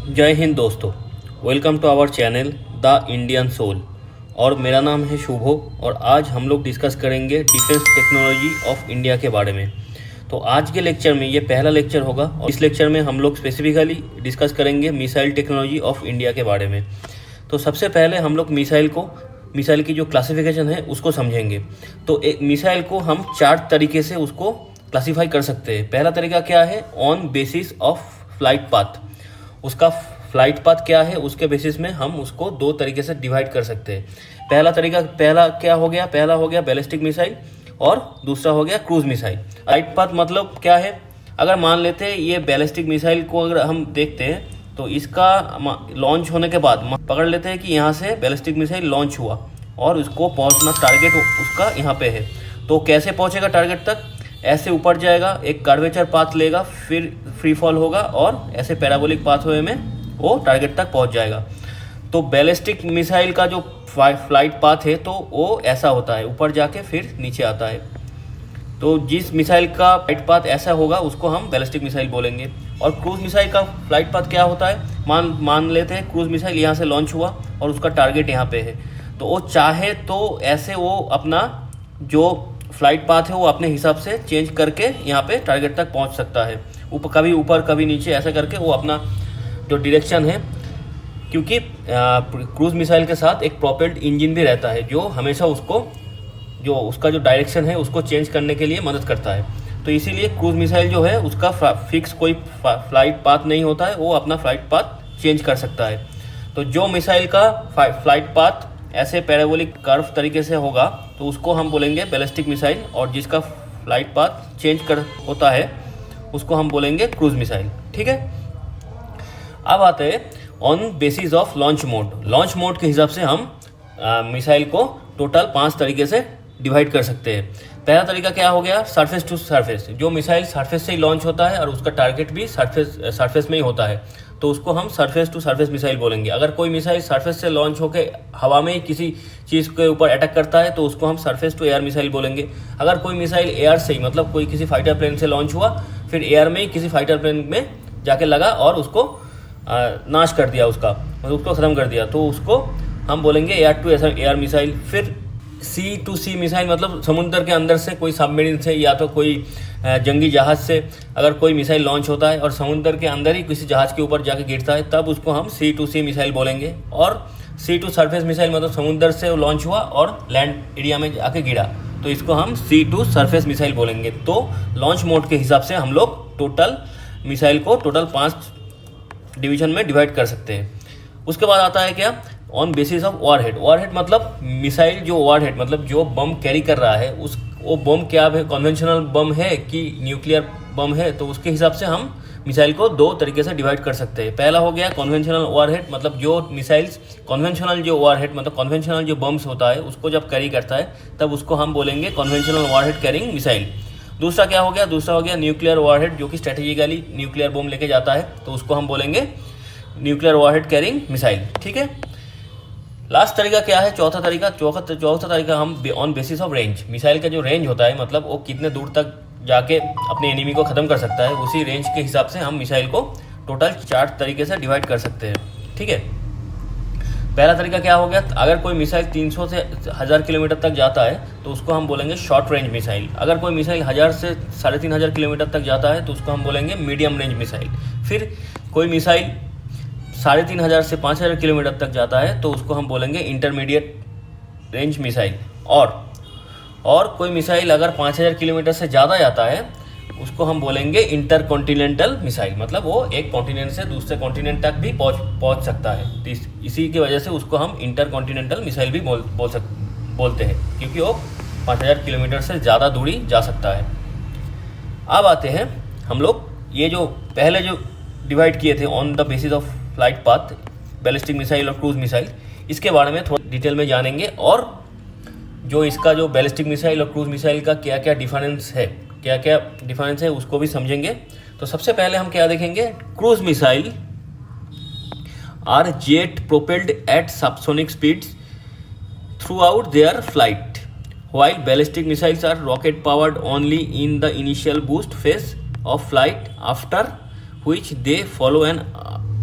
जय हिंद दोस्तों। Welcome to our channel the Indian soul. और मेरा नाम है शुभो और आज हम लोग डिस्कस करेंगे डिफेंस टेक्नोलॉजी ऑफ इंडिया के बारे में। तो आज के लेक्चर में ये पहला लेक्चर होगा और इस लेक्चर में हम लोग स्पेसिफिकली डिस्कस करेंगे मिसाइल टेक्नोलॉजी ऑफ इंडिया के बारे में। तो सबसे पहले हम लोग मिसाइल की जो क्लासिफिकेशन है उसको समझेंगे। तो एक मिसाइल को हम 4 तरीके से उसको क्लासीफाई कर सकते हैं। पहला तरीका क्या है, on basis of flight path. उसका फ्लाइट पाथ क्या है उसके बेसिस में हम उसको 2 तरीके से डिवाइड कर सकते हैं। पहला क्या हो गया, पहला हो गया बैलिस्टिक मिसाइल और दूसरा हो गया क्रूज मिसाइल। फ्लाइट पाथ मतलब क्या है, अगर मान लेते हैं ये बैलिस्टिक मिसाइल को अगर हम देखते हैं तो इसका लॉन्च होने के बाद पकड़ लेते हैं कि यहाँ से बैलिस्टिक मिसाइल लॉन्च हुआ और उसको पहुँचना टारगेट उसका यहाँ पे है। तो कैसे पहुँचेगा टारगेट तक, ऐसे ऊपर जाएगा, एक कर्वेचर पाथ लेगा, फिर फ्री फॉल होगा और ऐसे पैराबोलिक पाथवे में वो टारगेट तक पहुंच जाएगा। तो बैलिस्टिक मिसाइल का जो फ्लाइट पाथ है तो वो ऐसा होता है, ऊपर जाके फिर नीचे आता है। तो जिस मिसाइल का फ्लाइट पाथ ऐसा होगा उसको हम बैलिस्टिक मिसाइल बोलेंगे। और क्रूज मिसाइल का फ्लाइट पाथ क्या होता है, मान लेते हैं क्रूज मिसाइल यहाँ से लॉन्च हुआ और उसका टारगेट यहाँ पे है, तो वो चाहे तो ऐसे वो अपना जो फ्लाइट पाथ है वो अपने हिसाब से चेंज करके यहाँ पे टारगेट तक पहुँच सकता है। कभी ऊपर कभी नीचे ऐसा करके वो अपना जो डायरेक्शन है, क्योंकि क्रूज मिसाइल के साथ एक प्रोपेल्ड इंजन भी रहता है जो हमेशा उसका जो डायरेक्शन है उसको चेंज करने के लिए मदद करता है। तो इसीलिए क्रूज मिसाइल जो है उसका फिक्स कोई फ्लाइट पाथ नहीं होता है, वो अपना फ्लाइट पाथ चेंज कर सकता है। तो जो मिसाइल का फ्लाइट पाथ ऐसे पैराबोलिक कर्व तरीके से होगा तो उसको हम बोलेंगे बैलिस्टिक मिसाइल, और जिसका फ्लाइट पाथ चेंज होता है उसको हम बोलेंगे क्रूज मिसाइल। ठीक है, अब आते हैं on basis of launch mode. Launch mode के हिसाब से हम मिसाइल को टोटल 5 तरीके से डिवाइड कर सकते हैं। पहला तरीका क्या हो गया, सरफेस टू सरफेस। जो मिसाइल सरफेस से ही लॉन्च होता है और उसका टारगेट भी सरफेस में ही होता है तो उसको हम सरफेस टू सरफेस मिसाइल बोलेंगे। अगर कोई मिसाइल सरफेस से लॉन्च होकर हवा में ही किसी चीज़ के ऊपर अटैक करता है तो उसको हम सरफेस टू एयर मिसाइल बोलेंगे। अगर कोई मिसाइल एयर से ही, मतलब कोई किसी फाइटर प्लेन से लॉन्च हुआ फिर एयर में ही किसी फाइटर प्लेन में जाके लगा और उसको नाश कर दिया, उसको ख़त्म कर दिया, तो उसको हम बोलेंगे एयर टू एयर मिसाइल। फिर सी टू सी मिसाइल, मतलब समुद्र के अंदर से कोई सबमरीन से या तो कोई जंगी जहाज़ से अगर कोई मिसाइल लॉन्च होता है और समुद्र के अंदर ही किसी जहाज़ के ऊपर जाके गिरता है तब उसको हम सी टू सी मिसाइल बोलेंगे। और सी टू सरफेस मिसाइल मतलब समुद्र से लॉन्च हुआ और लैंड एरिया में जाके गिरा तो इसको हम सी टू सरफेस मिसाइल बोलेंगे। तो लॉन्च मोड के हिसाब से हम लोग टोटल मिसाइल को टोटल 5 डिवीजन में डिवाइड कर सकते हैं। उसके बाद आता है क्या, on basis of warhead. Warhead मतलब मिसाइल जो वॉरहेड मतलब जो बम कैरी कर रहा है वो बम क्या है, कन्वेंशनल बम है कि न्यूक्लियर बम है, तो उसके हिसाब से हम मिसाइल को 2 तरीके से डिवाइड कर सकते हैं। पहला हो गया कन्वेंशनल वॉरहेड, मतलब जो मिसाइल्स कन्वेंशनल जो वॉरहेड मतलब कन्वेंशनल जो बम्स होता है उसको जब कैरी करता है तब उसको हम बोलेंगे कन्वेंशनल वॉरहेड कैरिंग मिसाइल। दूसरा क्या हो गया, दूसरा हो गया न्यूक्लियर वॉरहेड जो कि स्ट्रेटेजिकली न्यूक्लियर बम लेके जाता है तो उसको हम बोलेंगे न्यूक्लियर वॉरहेड कैरिंग मिसाइल। ठीक है, लास्ट तरीका क्या है, चौथा तरीका हम on basis of range. Missile का जो रेंज होता है मतलब वो कितने दूर तक जाके अपने एनिमी को ख़त्म कर सकता है, उसी रेंज के हिसाब से हम मिसाइल को टोटल 4 तरीके से डिवाइड कर सकते हैं। ठीक है, पहला तरीका क्या हो गया, अगर कोई मिसाइल 300 से 1000 किलोमीटर तक जाता है तो उसको हम बोलेंगे शॉर्ट रेंज मिसाइल। अगर कोई मिसाइल 1000 से 3500 किलोमीटर तक जाता है तो उसको हम बोलेंगे मीडियम रेंज मिसाइल। फिर कोई मिसाइल 3500 से 5000 किलोमीटर तक जाता है तो उसको हम बोलेंगे इंटरमीडिएट रेंज मिसाइल। और कोई मिसाइल अगर 5000 किलोमीटर से ज़्यादा जाता है उसको हम बोलेंगे इंटर कॉन्टिनेंटल मिसाइल, मतलब वो एक कॉन्टिनेंट से दूसरे कॉन्टिनेंट तक भी पहुंच सकता है। तो इसी की वजह से उसको हम इंटर कॉन्टिनेंटल मिसाइल भी बोलते हैं, क्योंकि वो 5000 किलोमीटर से ज़्यादा दूरी जा सकता है। अब आते हैं हम लोग ये जो पहले जो डिवाइड किए थे on the basis of flight path, ballistic missile और क्रूज मिसाइल, इसके बारे में थोड़ा डिटेल में जानेंगे और जो इसका जो बैलिस्टिक मिसाइल और क्रूज मिसाइल का क्या क्या डिफरेंस है उसको भी समझेंगे। तो सबसे पहले हम क्या देखेंगे, cruise missile are jet propelled at subsonic speeds throughout their flight, while ballistic missiles are rocket powered only in the initial boost phase of flight, after which they follow an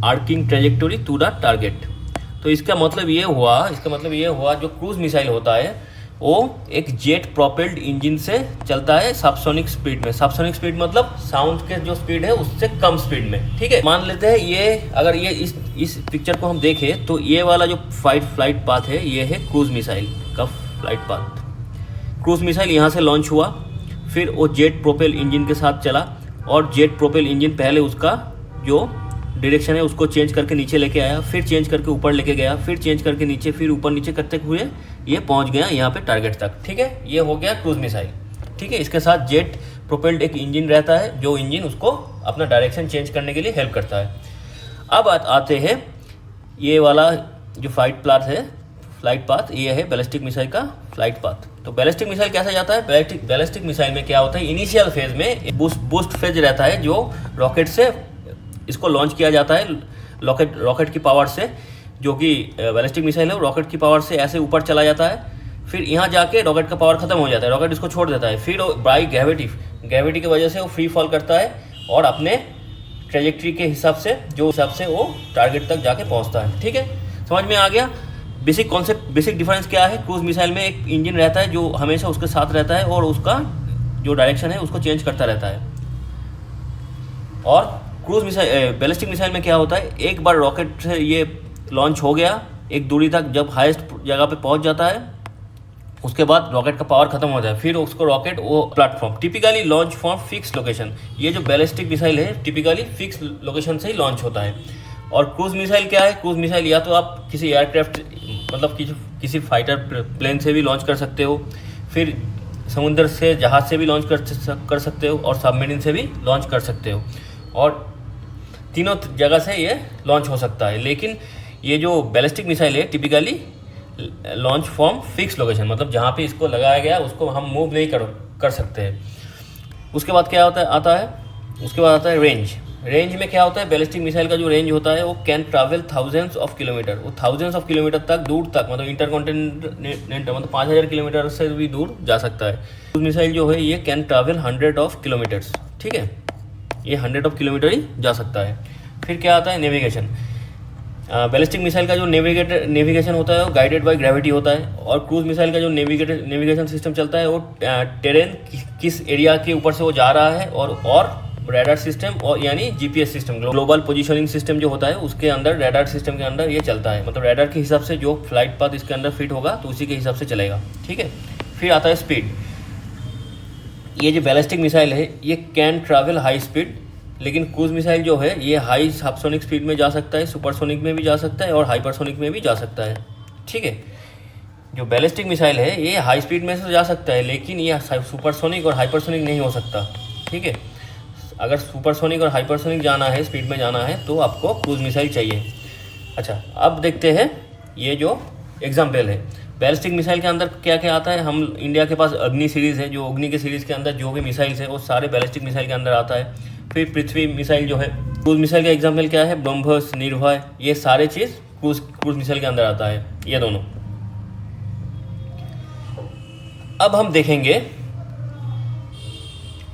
arcing trajectory to the target. तो इसका मतलब ये हुआ जो cruise missile होता है वो एक जेट प्रोपेल्ड इंजन से चलता है सबसोनिक स्पीड में। सबसोनिक स्पीड मतलब साउंड के जो स्पीड है उससे कम स्पीड में, ठीक है। मान लेते हैं ये, अगर ये इस पिक्चर को हम देखें तो ये वाला जो फ्लाइट पाथ है ये है क्रूज मिसाइल का फ्लाइट पाथ। क्रूज मिसाइल यहाँ से लॉन्च हुआ, फिर वो जेट प्रोपेल इंजन के साथ चला, और जेट प्रोपेल इंजन पहले उसका जो डायरेक्शन है उसको चेंज करके नीचे लेके आया, फिर चेंज करके ऊपर लेके गया, फिर चेंज करके नीचे, फिर ऊपर नीचे करते हुए ये पहुंच गया यहाँ पे टारगेट तक, ठीक है। ये हो गया क्रूज मिसाइल, ठीक है। इसके साथ जेट प्रोपेल्ड एक इंजन रहता है जो इंजन उसको अपना डायरेक्शन चेंज करने के लिए हेल्प करता है। अब आते हैं ये वाला जो फ्लाइट पाथ ये है बैलिस्टिक मिसाइल का फ्लाइट पाथ। तो बैलिस्टिक मिसाइल कैसे जाता है? बैलिस्टिक मिसाइल में क्या होता है, इनिशियल फेज में बूस्ट फेज रहता है जो रॉकेट से इसको लॉन्च किया जाता है, रॉकेट की पावर से, जो कि बैलिस्टिक मिसाइल है रॉकेट की पावर से ऐसे ऊपर चला जाता है, फिर यहाँ जाके रॉकेट का पावर खत्म हो जाता है, रॉकेट इसको छोड़ देता है, फिर बाई ग्रेविटी की वजह से वो फ्री फॉल करता है और अपने ट्रेजेक्ट्री के हिसाब से वो टारगेट तक जाके पहुँचता है, ठीक है। समझ में आ गया बेसिक कॉन्सेप्ट। बेसिक डिफरेंस क्या है, क्रूज मिसाइल में एक इंजन रहता है जो हमेशा उसके साथ रहता है और उसका जो डायरेक्शन है उसको चेंज करता रहता है, और क्रूज मिसाइल बैलिस्टिक मिसाइल में क्या होता है, एक बार रॉकेट से ये लॉन्च हो गया, एक दूरी तक जब हाईएस्ट जगह पे पहुंच जाता है उसके बाद रॉकेट का पावर खत्म हो जाए, फिर उसको रॉकेट वो platform typically launch from fix location. ये जो बैलिस्टिक मिसाइल है टिपिकली फिक्स लोकेशन से ही लॉन्च होता है। और क्रूज मिसाइल क्या है, क्रूज मिसाइल या तो आप किसी एयरक्राफ्ट मतलब किसी फाइटर प्लेन से भी लॉन्च कर सकते हो, फिर समुद्र से जहाज से भी लॉन्च कर सकते हो, और सबमरीन से भी लॉन्च कर सकते हो, और तीनों जगह से ये लॉन्च हो सकता है। लेकिन ये जो बैलिस्टिक मिसाइल है typically launch from fix location, मतलब जहाँ पे इसको लगाया गया उसको हम मूव नहीं कर सकते हैं। उसके बाद क्या आता है रेंज में क्या होता है, बैलिस्टिक मिसाइल का जो रेंज होता है वो can travel thousands of kilometre, वो थाउजेंड्स ऑफ किलोमीटर तक दूर तक, मतलब इंटरकॉन्टिनेंटल मतलब 5000 किलोमीटर से भी दूर जा सकता है। क्रूज मिसाइल जो है ये कैन ट्रैवल 100 ऑफ किलोमीटर्स, ठीक है, ये 100 ऑफ किलोमीटर ही जा सकता है। फिर क्या आता है नेविगेशन। बैलिस्टिक मिसाइल का जो नेविगेशन होता है वो गाइडेड बाय ग्रेविटी होता है, और क्रूज मिसाइल का जो नेविगेशन सिस्टम चलता है वो टेरेन किस एरिया के ऊपर से वो जा रहा है, और रडार सिस्टम और यानी GPS system, global positioning system जो होता है उसके अंदर, रडार सिस्टम के अंदर ये चलता है, मतलब रडार के हिसाब से जो फ्लाइट पाथ इसके अंदर फिट होगा तो उसी के हिसाब से चलेगा, ठीक है। फिर आता है स्पीड। ये जो बैलिस्टिक मिसाइल है ये कैन ट्रैवल हाई स्पीड, लेकिन क्रूज मिसाइल जो है ये हाई सबसोनिक स्पीड में जा सकता है, सुपरसोनिक में भी जा सकता है और हाइपरसोनिक में भी जा सकता है, ठीक है। जो बैलिस्टिक मिसाइल है ये हाई स्पीड में से जा सकता है, लेकिन ये सुपरसोनिक और हाइपरसोनिक नहीं हो सकता, ठीक है। अगर सुपरसोनिक और हाइपरसोनिक जाना है, स्पीड में जाना है, तो आपको क्रूज मिसाइल चाहिए। अच्छा, अब देखते हैं ये जो एग्जाम्पल है बैलिस्टिक मिसाइल के अंदर क्या क्या आता है। हम इंडिया के पास अग्नि सीरीज़ है, जो अग्नि के सीरीज़ के अंदर जो भी मिसाइल्स है वो सारे बैलिस्टिक मिसाइल के अंदर आता है। फिर पृथ्वी मिसाइल जो है, क्रूज मिसाइल का एग्जाम्पल क्या है, ब्रह्मोस, निर्भय, ये सारे चीज़ क्रूज मिसाइल के अंदर आता है, ये दोनों। अब हम देखेंगे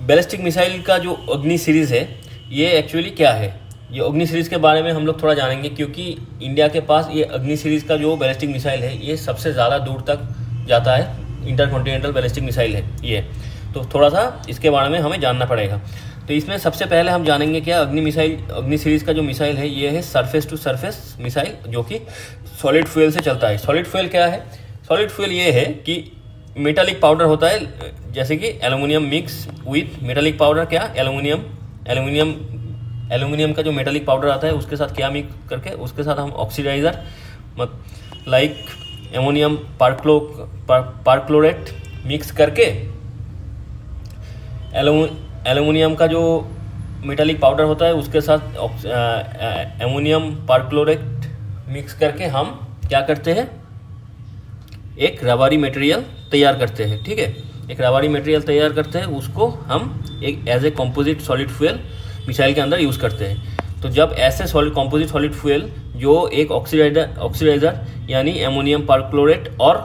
बैलिस्टिक मिसाइल का जो अग्नि सीरीज़ है ये एक्चुअली क्या है। ये अग्नि सीरीज़ के बारे में हम लोग थोड़ा जानेंगे, क्योंकि इंडिया के पास ये अग्नि सीरीज़ का जो बैलिस्टिक मिसाइल है ये सबसे ज़्यादा दूर तक जाता है, इंटरकॉन्टिनेंटल बैलिस्टिक मिसाइल है ये। तो थोड़ा सा इसके बारे में हमें जानना पड़ेगा। तो इसमें सबसे पहले हम जानेंगे क्या अग्नि सीरीज़ का जो मिसाइल है ये है सरफेस टू सरफेस मिसाइल, जो कि सॉलिड फ्यूल से चलता है। सॉलिड फ्यूल क्या है, सॉलिड फ्यूल ये है कि मेटालिक पाउडर होता है, जैसे कि aluminium mix with metallic powder, क्या एल्युमिनियम का जो मेटालिक पाउडर आता है उसके साथ क्या मिक्स करके, उसके साथ हम oxidiser like ammonium perchlorate mix करके एल्युमिनियम का जो मेटालिक पाउडर होता है उसके साथ एमोनियम परक्लोरेट मिक्स करके हम क्या करते हैं, एक रबरी मटेरियल तैयार करते हैं, ठीक है। एक रबरी मटेरियल तैयार करते हैं, उसको हम एक as a composite solid fuel missile के अंदर यूज़ करते हैं। तो जब ऐसे कंपोजिट सॉलिड फ्यूल जो एक ऑक्सीडाइज़र यानी एमोनियम परक्लोरेट और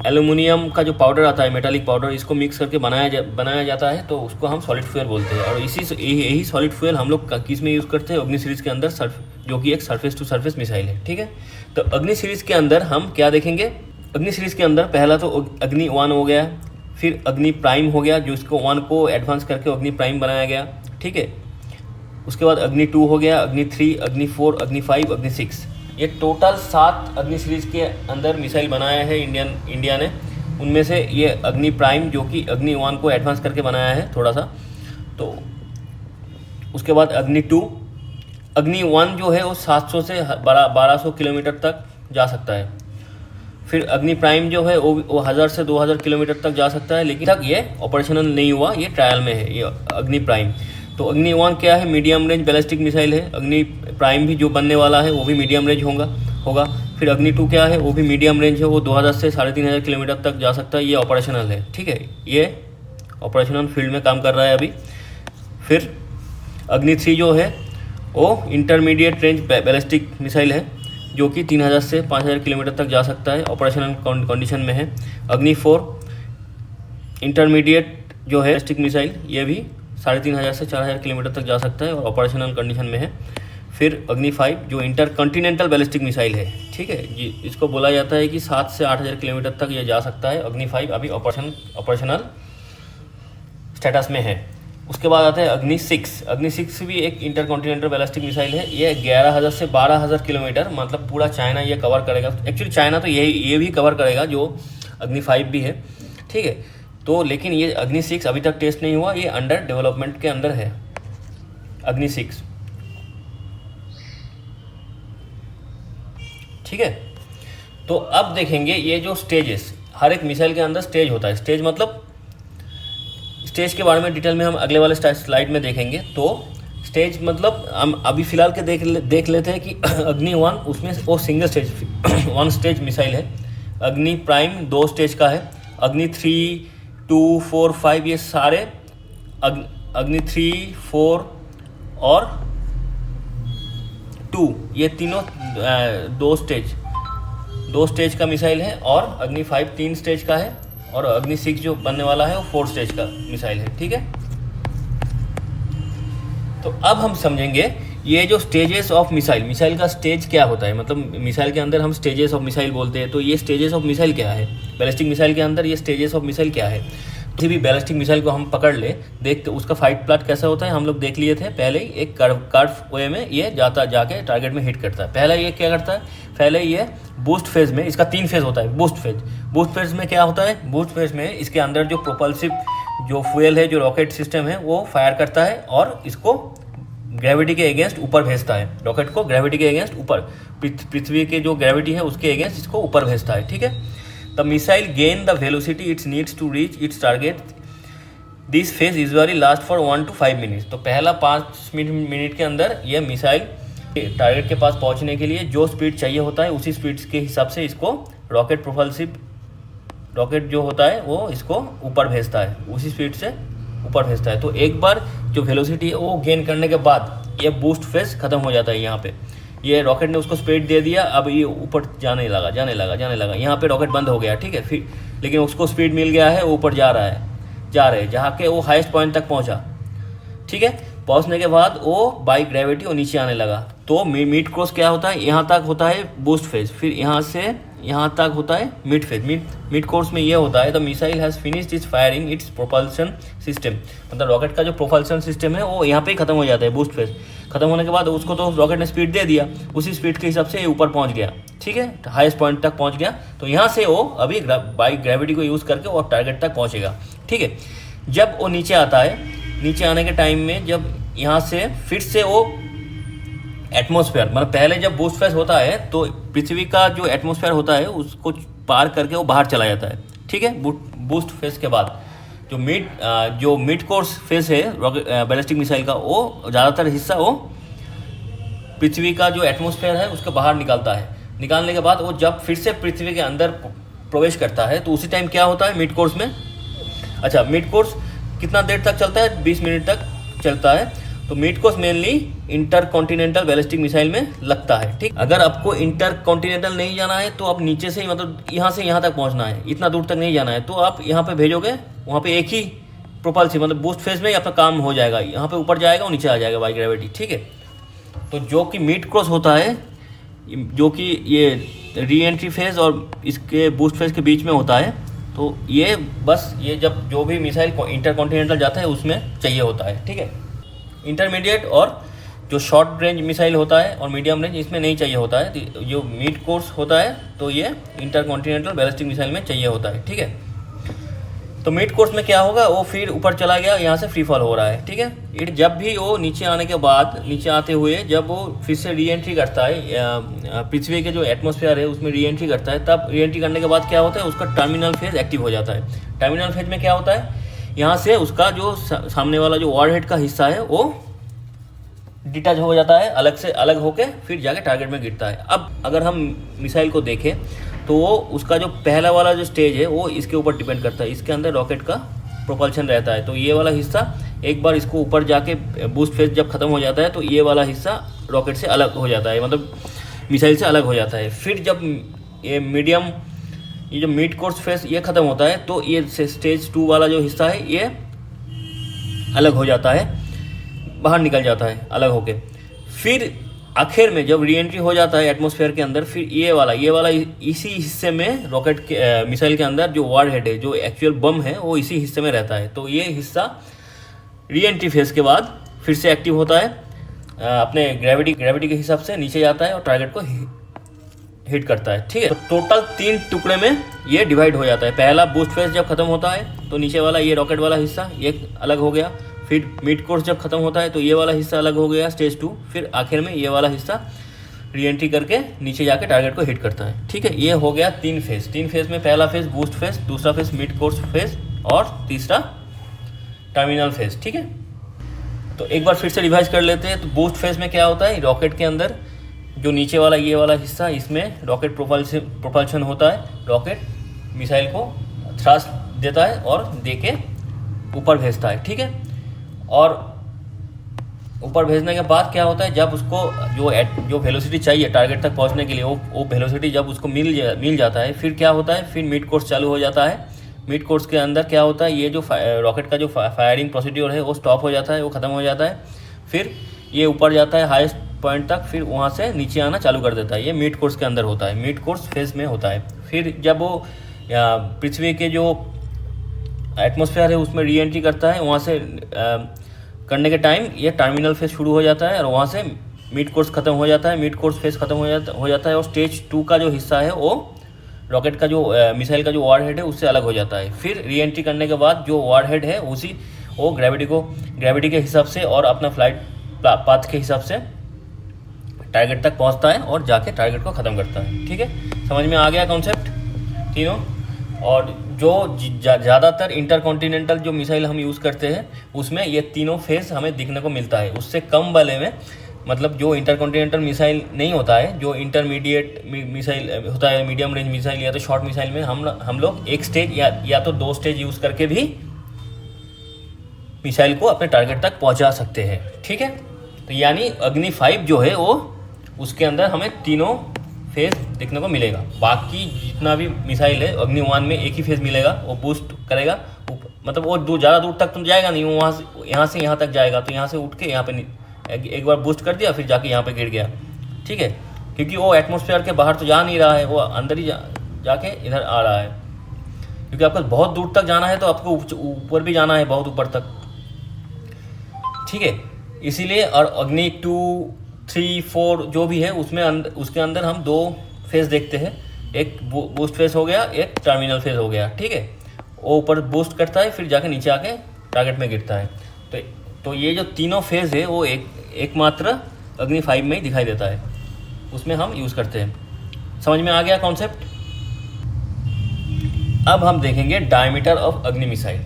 एल्युमिनियम का जो पाउडर आता है, मेटालिक पाउडर, इसको मिक्स करके बनाया जाता है, तो उसको हम सॉलिड फ्यूल बोलते हैं। और यही सॉलिड फ्यूल हम लोग किस में यूज़ करते हैं, अग्नि सीरीज़ के अंदर, जो कि एक सरफेस टू सरफेस मिसाइल है। ठीक है, तो अग्नि सीरीज़ के अंदर हम क्या देखेंगे, अग्नि सीरीज़ के अंदर पहला तो अग्नि 1 हो गया, फिर अग्नि प्राइम हो गया, जो इसको 1 को एडवांस करके अग्नि प्राइम बनाया गया। ठीक है, उसके बाद अग्नि 2 हो गया, अग्नि 3, अग्नि 4, अग्नि 5, अग्नि 6। ये टोटल 7 अग्नि सीरीज़ के अंदर मिसाइल बनाया है इंडिया ने। उनमें से ये अग्नि प्राइम, जो कि अग्नि 1 को एडवांस करके बनाया है थोड़ा सा, तो उसके बाद अग्नि 2। अग्नि 1 जो है वो 700 से 1200 किलोमीटर तक जा सकता है। फिर अग्नि प्राइम जो है वो 1000 से 2000 किलोमीटर तक जा सकता है, लेकिन तक ये ऑपरेशनल नहीं हुआ, ये ट्रायल में है ये अग्नि प्राइम। तो अग्नि 1 क्या है, मीडियम रेंज बैलिस्टिक मिसाइल है। अग्नि प्राइम भी जो बनने वाला है वो भी मीडियम रेंज होगा। फिर अग्नि 2 क्या है, वो भी मीडियम रेंज है, वो 2000 से 3500 किलोमीटर तक जा सकता है, ये ऑपरेशनल है। ठीक है, ये ऑपरेशनल फील्ड में काम कर रहा है अभी। फिर अग्नि 3 जो है वो इंटरमीडिएट रेंज बैलिस्टिक मिसाइल है, जो कि 3000 से 5000 किलोमीटर तक जा सकता है, ऑपरेशनल कंडीशन में है। अग्नि 4 इंटरमीडिएट जो है बैलिस्टिक मिसाइल, ये भी 3500 से 4000 किलोमीटर तक जा सकता है और ऑपरेशनल कंडीशन में है। फिर अग्नि 5 जो इंटरकॉन्टिनेंटल बैलिस्टिक मिसाइल है। ठीक है, इसको बोला जाता है कि 7 से 8000 किलोमीटर तक ये जा सकता है। अग्नि 5 अभी ऑपरेशनल स्टेटस में है। उसके बाद आता है अग्नि 6। अग्नि 6 भी एक इंटरकॉन्टिनेंटल बैलिस्टिक मिसाइल है। ये 11000 से 12000 किलोमीटर, मतलब पूरा चाइना ये कवर करेगा। एक्चुअली चाइना तो ये भी कवर करेगा, जो अग्नि 5 भी है। ठीक है, तो लेकिन ये अग्नि 6 अभी तक टेस्ट नहीं हुआ, ये अंडर डेवलपमेंट के अंदर है अग्नि 6। ठीक है, तो अब देखेंगे ये जो स्टेजेस, हर एक मिसाइल के अंदर स्टेज होता है। स्टेज मतलब स्टेज के बारे में डिटेल में हम अगले वाले स्लाइड में देखेंगे। तो स्टेज मतलब हम अभी फ़िलहाल के देख लेते हैं कि अग्नि 1 उसमें वो सिंगल स्टेज 1 स्टेज मिसाइल है। अग्नि प्राइम 2 स्टेज का है। अग्नि 3, 2, 4, 5 ये सारे अग्नि 3, 4 और 2 ये तीनों 2 स्टेज का मिसाइल है। और अग्नि 5 3 स्टेज का है, और अग्नि 6 जो बनने वाला है वो 4 स्टेज का मिसाइल है। ठीक है, तो अब हम समझेंगे ये जो स्टेजेस ऑफ मिसाइल का स्टेज क्या होता है। मतलब मिसाइल के अंदर हम स्टेजेस ऑफ मिसाइल बोलते हैं, तो ये स्टेजेस ऑफ मिसाइल क्या है, बैलिस्टिक मिसाइल के अंदर ये स्टेजेस ऑफ मिसाइल क्या है। किसी भी बैलिस्टिक मिसाइल को हम पकड़ ले, देखते उसका फाइट प्लाट कैसा होता है, हम लोग देख लिए थे पहले ही। एक कर्व वे में ये जाके टारगेट में हिट करता है। पहला ये क्या करता है, पहले ये बूस्ट फेज में, इसका 3 फेज होता है। बूस्ट फेज में क्या होता है, बूस्ट फेज में इसके अंदर जो प्रोपल्सिव जो फ्यूल है, जो रॉकेट सिस्टम है, वो फायर करता है और इसको ग्रेविटी के अगेंस्ट ऊपर भेजता है। रॉकेट को ग्रेविटी के अगेंस्ट ऊपर, पृथ्वी के जो ग्रेविटी है उसके अगेंस्ट इसको ऊपर भेजता है। ठीक है, the missile gain the velocity its needs to reach its target. This phase usually last for 1 to 5 minutes. तो पहला 5 मिनट के अंदर यह मिसाइल टारगेट के पास पहुंचने के लिए जो स्पीड चाहिए होता है, उसी स्पीड के हिसाब से इसको रॉकेट जो होता है वो इसको ऊपर भेजता है, उसी स्पीड से ऊपर भेजता है। तो एक बार जो वेलोसिटी है वो गेन करने के बाद ये बूस्ट फेज खत्म हो जाता है। यहाँ पे ये रॉकेट ने उसको स्पीड दे दिया, अब ये ऊपर जाने लगा। यहाँ पे रॉकेट बंद हो गया। ठीक है, फिर लेकिन उसको स्पीड मिल गया है, ऊपर जा रहे जहाँ के वो हाईएस्ट पॉइंट तक पहुँचा। ठीक है, पहुँचने के बाद वो बाई ग्रेविटी वो नीचे आने लगा। तो मिड कोर्स क्या होता है, यहाँ तक होता है बूस्ट फेज, फिर यहाँ से यहाँ तक होता है मिड फेज। मिड कोर्स में ये होता है the missile has finished it's firing it's propulsion system. मतलब रॉकेट का जो प्रोपल्सन सिस्टम है वो यहाँ पे ही खत्म हो जाता है। बूस्ट फेज खत्म होने के बाद उसको तो रॉकेट ने स्पीड दे दिया, उसी स्पीड के हिसाब से ऊपर पहुँच गया। ठीक है, हाईएस्ट पॉइंट तक पहुँच गया। तो यहाँ से वो अभी बाई ग्रेविटी को यूज़ करके वो टारगेट तक पहुँचेगा। ठीक है, जब वो नीचे आता है, नीचे आने के टाइम में जब यहाँ से फिर से वो एटमॉस्फेयर, मतलब पहले जब बूस्ट फेज होता है तो पृथ्वी का जो एटमॉस्फेयर होता है उसको पार करके वो बाहर चला जाता है। ठीक है, बूस्ट फेज के बाद जो मिड कोर्स फेज है बैलिस्टिक मिसाइल का, वो ज़्यादातर हिस्सा वो पृथ्वी का जो एटमॉस्फेयर है उसके बाहर निकालता है। निकालने के बाद वो जब फिर से पृथ्वी के अंदर प्रवेश करता है तो उसी टाइम क्या होता है मिड कोर्स में। अच्छा, मिड कोर्स कितना देर तक चलता है, 20 मिनट तक चलता है। तो mid course mainly inter continental ballistic missile में लगता है। ठीक, अगर आपको इंटर कॉन्टिनेंटल नहीं जाना है तो आप नीचे से ही मतलब यहाँ से यहाँ तक पहुँचना है, इतना दूर तक नहीं जाना है, तो आप यहाँ पे भेजोगे, वहाँ पे एक ही प्रोपल्सिव मतलब बूस्ट फेज में ही अपना काम हो जाएगा, यहाँ पे ऊपर जाएगा और नीचे आ जाएगा बाई ग्रेविटी। ठीक है, तो जो कि मिड क्रॉस होता है, जो कि ये री एंट्री फेज और इसके बूस्ट फेज के बीच में होता है, तो ये बस ये जब जो भी मिसाइल इंटर कॉन्टिनेंटल जाता है उसमें चाहिए होता है। ठीक है, इंटरमीडिएट और जो शॉर्ट रेंज मिसाइल होता है और मीडियम रेंज, इसमें नहीं चाहिए होता है। तो जो मिड कोर्स होता है तो ये इंटर कॉन्टिनेंटल बैलिस्टिक मिसाइल में चाहिए होता है। ठीक है, तो मिड कोर्स में क्या होगा, वो फिर ऊपर चला गया, यहाँ से फ्री फॉल हो रहा है। ठीक है, इट जब भी वो नीचे आने के बाद, नीचे आते हुए जब वो फिर से री एंट्री करता है, पृथ्वी के जो एटमॉस्फेयर है उसमें री एंट्री करता है, तब री एंट्री करने के बाद क्या होता है, उसका टर्मिनल फेज एक्टिव हो जाता है। टर्मिनल फेज में क्या होता है, यहाँ से उसका जो सामने वाला जो वॉरहेड का हिस्सा है वो डिटैच हो जाता है, अलग से अलग होके फिर जाके टारगेट में गिरता है। अब अगर हम मिसाइल को देखें तो वो उसका जो पहला वाला जो स्टेज है वो इसके ऊपर डिपेंड करता है, इसके अंदर रॉकेट का प्रोपल्शन रहता है। तो ये वाला हिस्सा एक बार इसको ऊपर जाके बूस्ट फेज जब खत्म हो जाता है तो ये वाला हिस्सा रॉकेट से अलग हो जाता है, मतलब मिसाइल से अलग हो जाता है। फिर जब ये जो मिड कोर्स फेज ये ख़त्म होता है तो ये स्टेज 2 वाला जो हिस्सा है ये अलग हो जाता है, बाहर निकल जाता है अलग होके। फिर आखिर में जब री एंट्री हो जाता है एटमॉस्फेयर के अंदर, फिर ये वाला इसी हिस्से में रॉकेट के मिसाइल के अंदर जो वॉरहेड है, जो एक्चुअल बम है, वो इसी हिस्से में रहता है। तो ये हिस्सा री एंट्री फेज के बाद फिर से एक्टिव होता है, अपने ग्रेविटी के हिसाब से नीचे जाता है और टारगेट को हिट करता है। ठीक है, तो टोटल 3 टुकड़े में ये डिवाइड हो जाता है। पहला बूस्ट फेज जब खत्म होता है तो नीचे वाला ये रॉकेट वाला हिस्सा ये अलग हो गया, फिर मिड कोर्स जब खत्म होता है तो ये वाला हिस्सा अलग हो गया स्टेज 2, फिर आखिर में ये वाला हिस्सा री एंट्री करके नीचे जाके टारगेट को हिट करता है। ठीक है, ये हो गया 3 फेज में पहला फेज बूस्ट फेज, दूसरा फेज मिड कोर्स फेज और तीसरा टर्मिनल फेज। ठीक है, तो एक बार फिर से रिवाइज कर लेते हैं। तो बूस्ट फेज में क्या होता है, रॉकेट के अंदर जो नीचे वाला ये वाला हिस्सा, इसमें रॉकेट प्रोपल्शन होता है, रॉकेट मिसाइल को थ्रस्ट देता है और देके ऊपर भेजता है। ठीक है, और ऊपर भेजने के बाद क्या होता है, जब उसको जो वेलोसिटी चाहिए टारगेट तक पहुंचने के लिए, वो वेलोसिटी जब उसको मिल जाता है, फिर क्या होता है, फिर मिड कोर्स चालू हो जाता है। मिड कोर्स के अंदर क्या होता है, ये जो रॉकेट का जो फायरिंग प्रोसीड्योर है वो स्टॉप हो जाता है, वो ख़त्म हो जाता है। फिर ये ऊपर जाता है हाईएस्ट पॉइंट तक, फिर वहाँ से नीचे आना चालू कर देता है। ये मिड कोर्स के अंदर होता है, मिड कोर्स फेज में होता है। फिर जब वो पृथ्वी के जो एटमॉस्फेयर है उसमें री एंट्री करता है, वहाँ से करने के टाइम ये टर्मिनल फेज शुरू हो जाता है और वहाँ से मिड कोर्स खत्म हो जाता है, मिड कोर्स फेज खत्म हो जाता है और स्टेज 2 का जो हिस्सा है वो रॉकेट का जो मिसाइल का जो वॉरहेड है उससे अलग हो जाता है। फिर री एंट्री करने के बाद जो वॉरहेड है वो ग्रेविटी के हिसाब से और अपना फ्लाइट पाथ के हिसाब से टारगेट तक पहुंचता है और जाके टारगेट को ख़त्म करता है। ठीक है, समझ में आ गया कॉन्सेप्ट तीनों। और जो ज़्यादातर इंटरकॉन्टिनेंटल जो मिसाइल हम यूज़ करते हैं उसमें ये तीनों फेज हमें दिखने को मिलता है। उससे कम वाले में, मतलब जो इंटरकॉन्टिनेंटल मिसाइल नहीं होता है, जो इंटरमीडिएट मिसाइल होता है, मीडियम रेंज मिसाइल या तो शॉर्ट मिसाइल में हम लोग एक स्टेज या तो 2 स्टेज यूज़ करके भी मिसाइल को अपने टारगेट तक पहुंचा सकते हैं। ठीक है, तो यानी अग्नि 5 जो है वो उसके अंदर हमें तीनों फेज देखने को मिलेगा। बाकी जितना भी मिसाइल है अग्नि 1 में एक ही फेज मिलेगा, वो बूस्ट करेगा, मतलब वो ज़्यादा दूर तक तो जाएगा नहीं, वो यहाँ से यहाँ तक जाएगा। तो यहाँ से उठ के यहाँ पे एक बार बूस्ट कर दिया, फिर जाके यहाँ पे गिर गया। ठीक है, क्योंकि वो एटमॉस्फेयर के बाहर तो जा नहीं रहा है, वो अंदर ही जाके इधर आ रहा है। क्योंकि आपको बहुत दूर तक जाना है तो आपको ऊपर भी जाना है, बहुत ऊपर तक। ठीक है, इसीलिए और अग्नि 2, 3, 4 जो भी है उसके अंदर हम 2 फेज देखते हैं, एक बूस्ट फेज हो गया, एक टर्मिनल फेज हो गया। ठीक है, वो ऊपर बूस्ट करता है, फिर जाके नीचे आके टारगेट में गिरता है। तो ये जो तीनों फेज है वो एकमात्र अग्नि 5 में ही दिखाई देता है, उसमें हम यूज़ करते हैं। समझ में आ गया कॉन्सेप्ट। अब हम देखेंगे डायमीटर ऑफ अग्नि मिसाइल।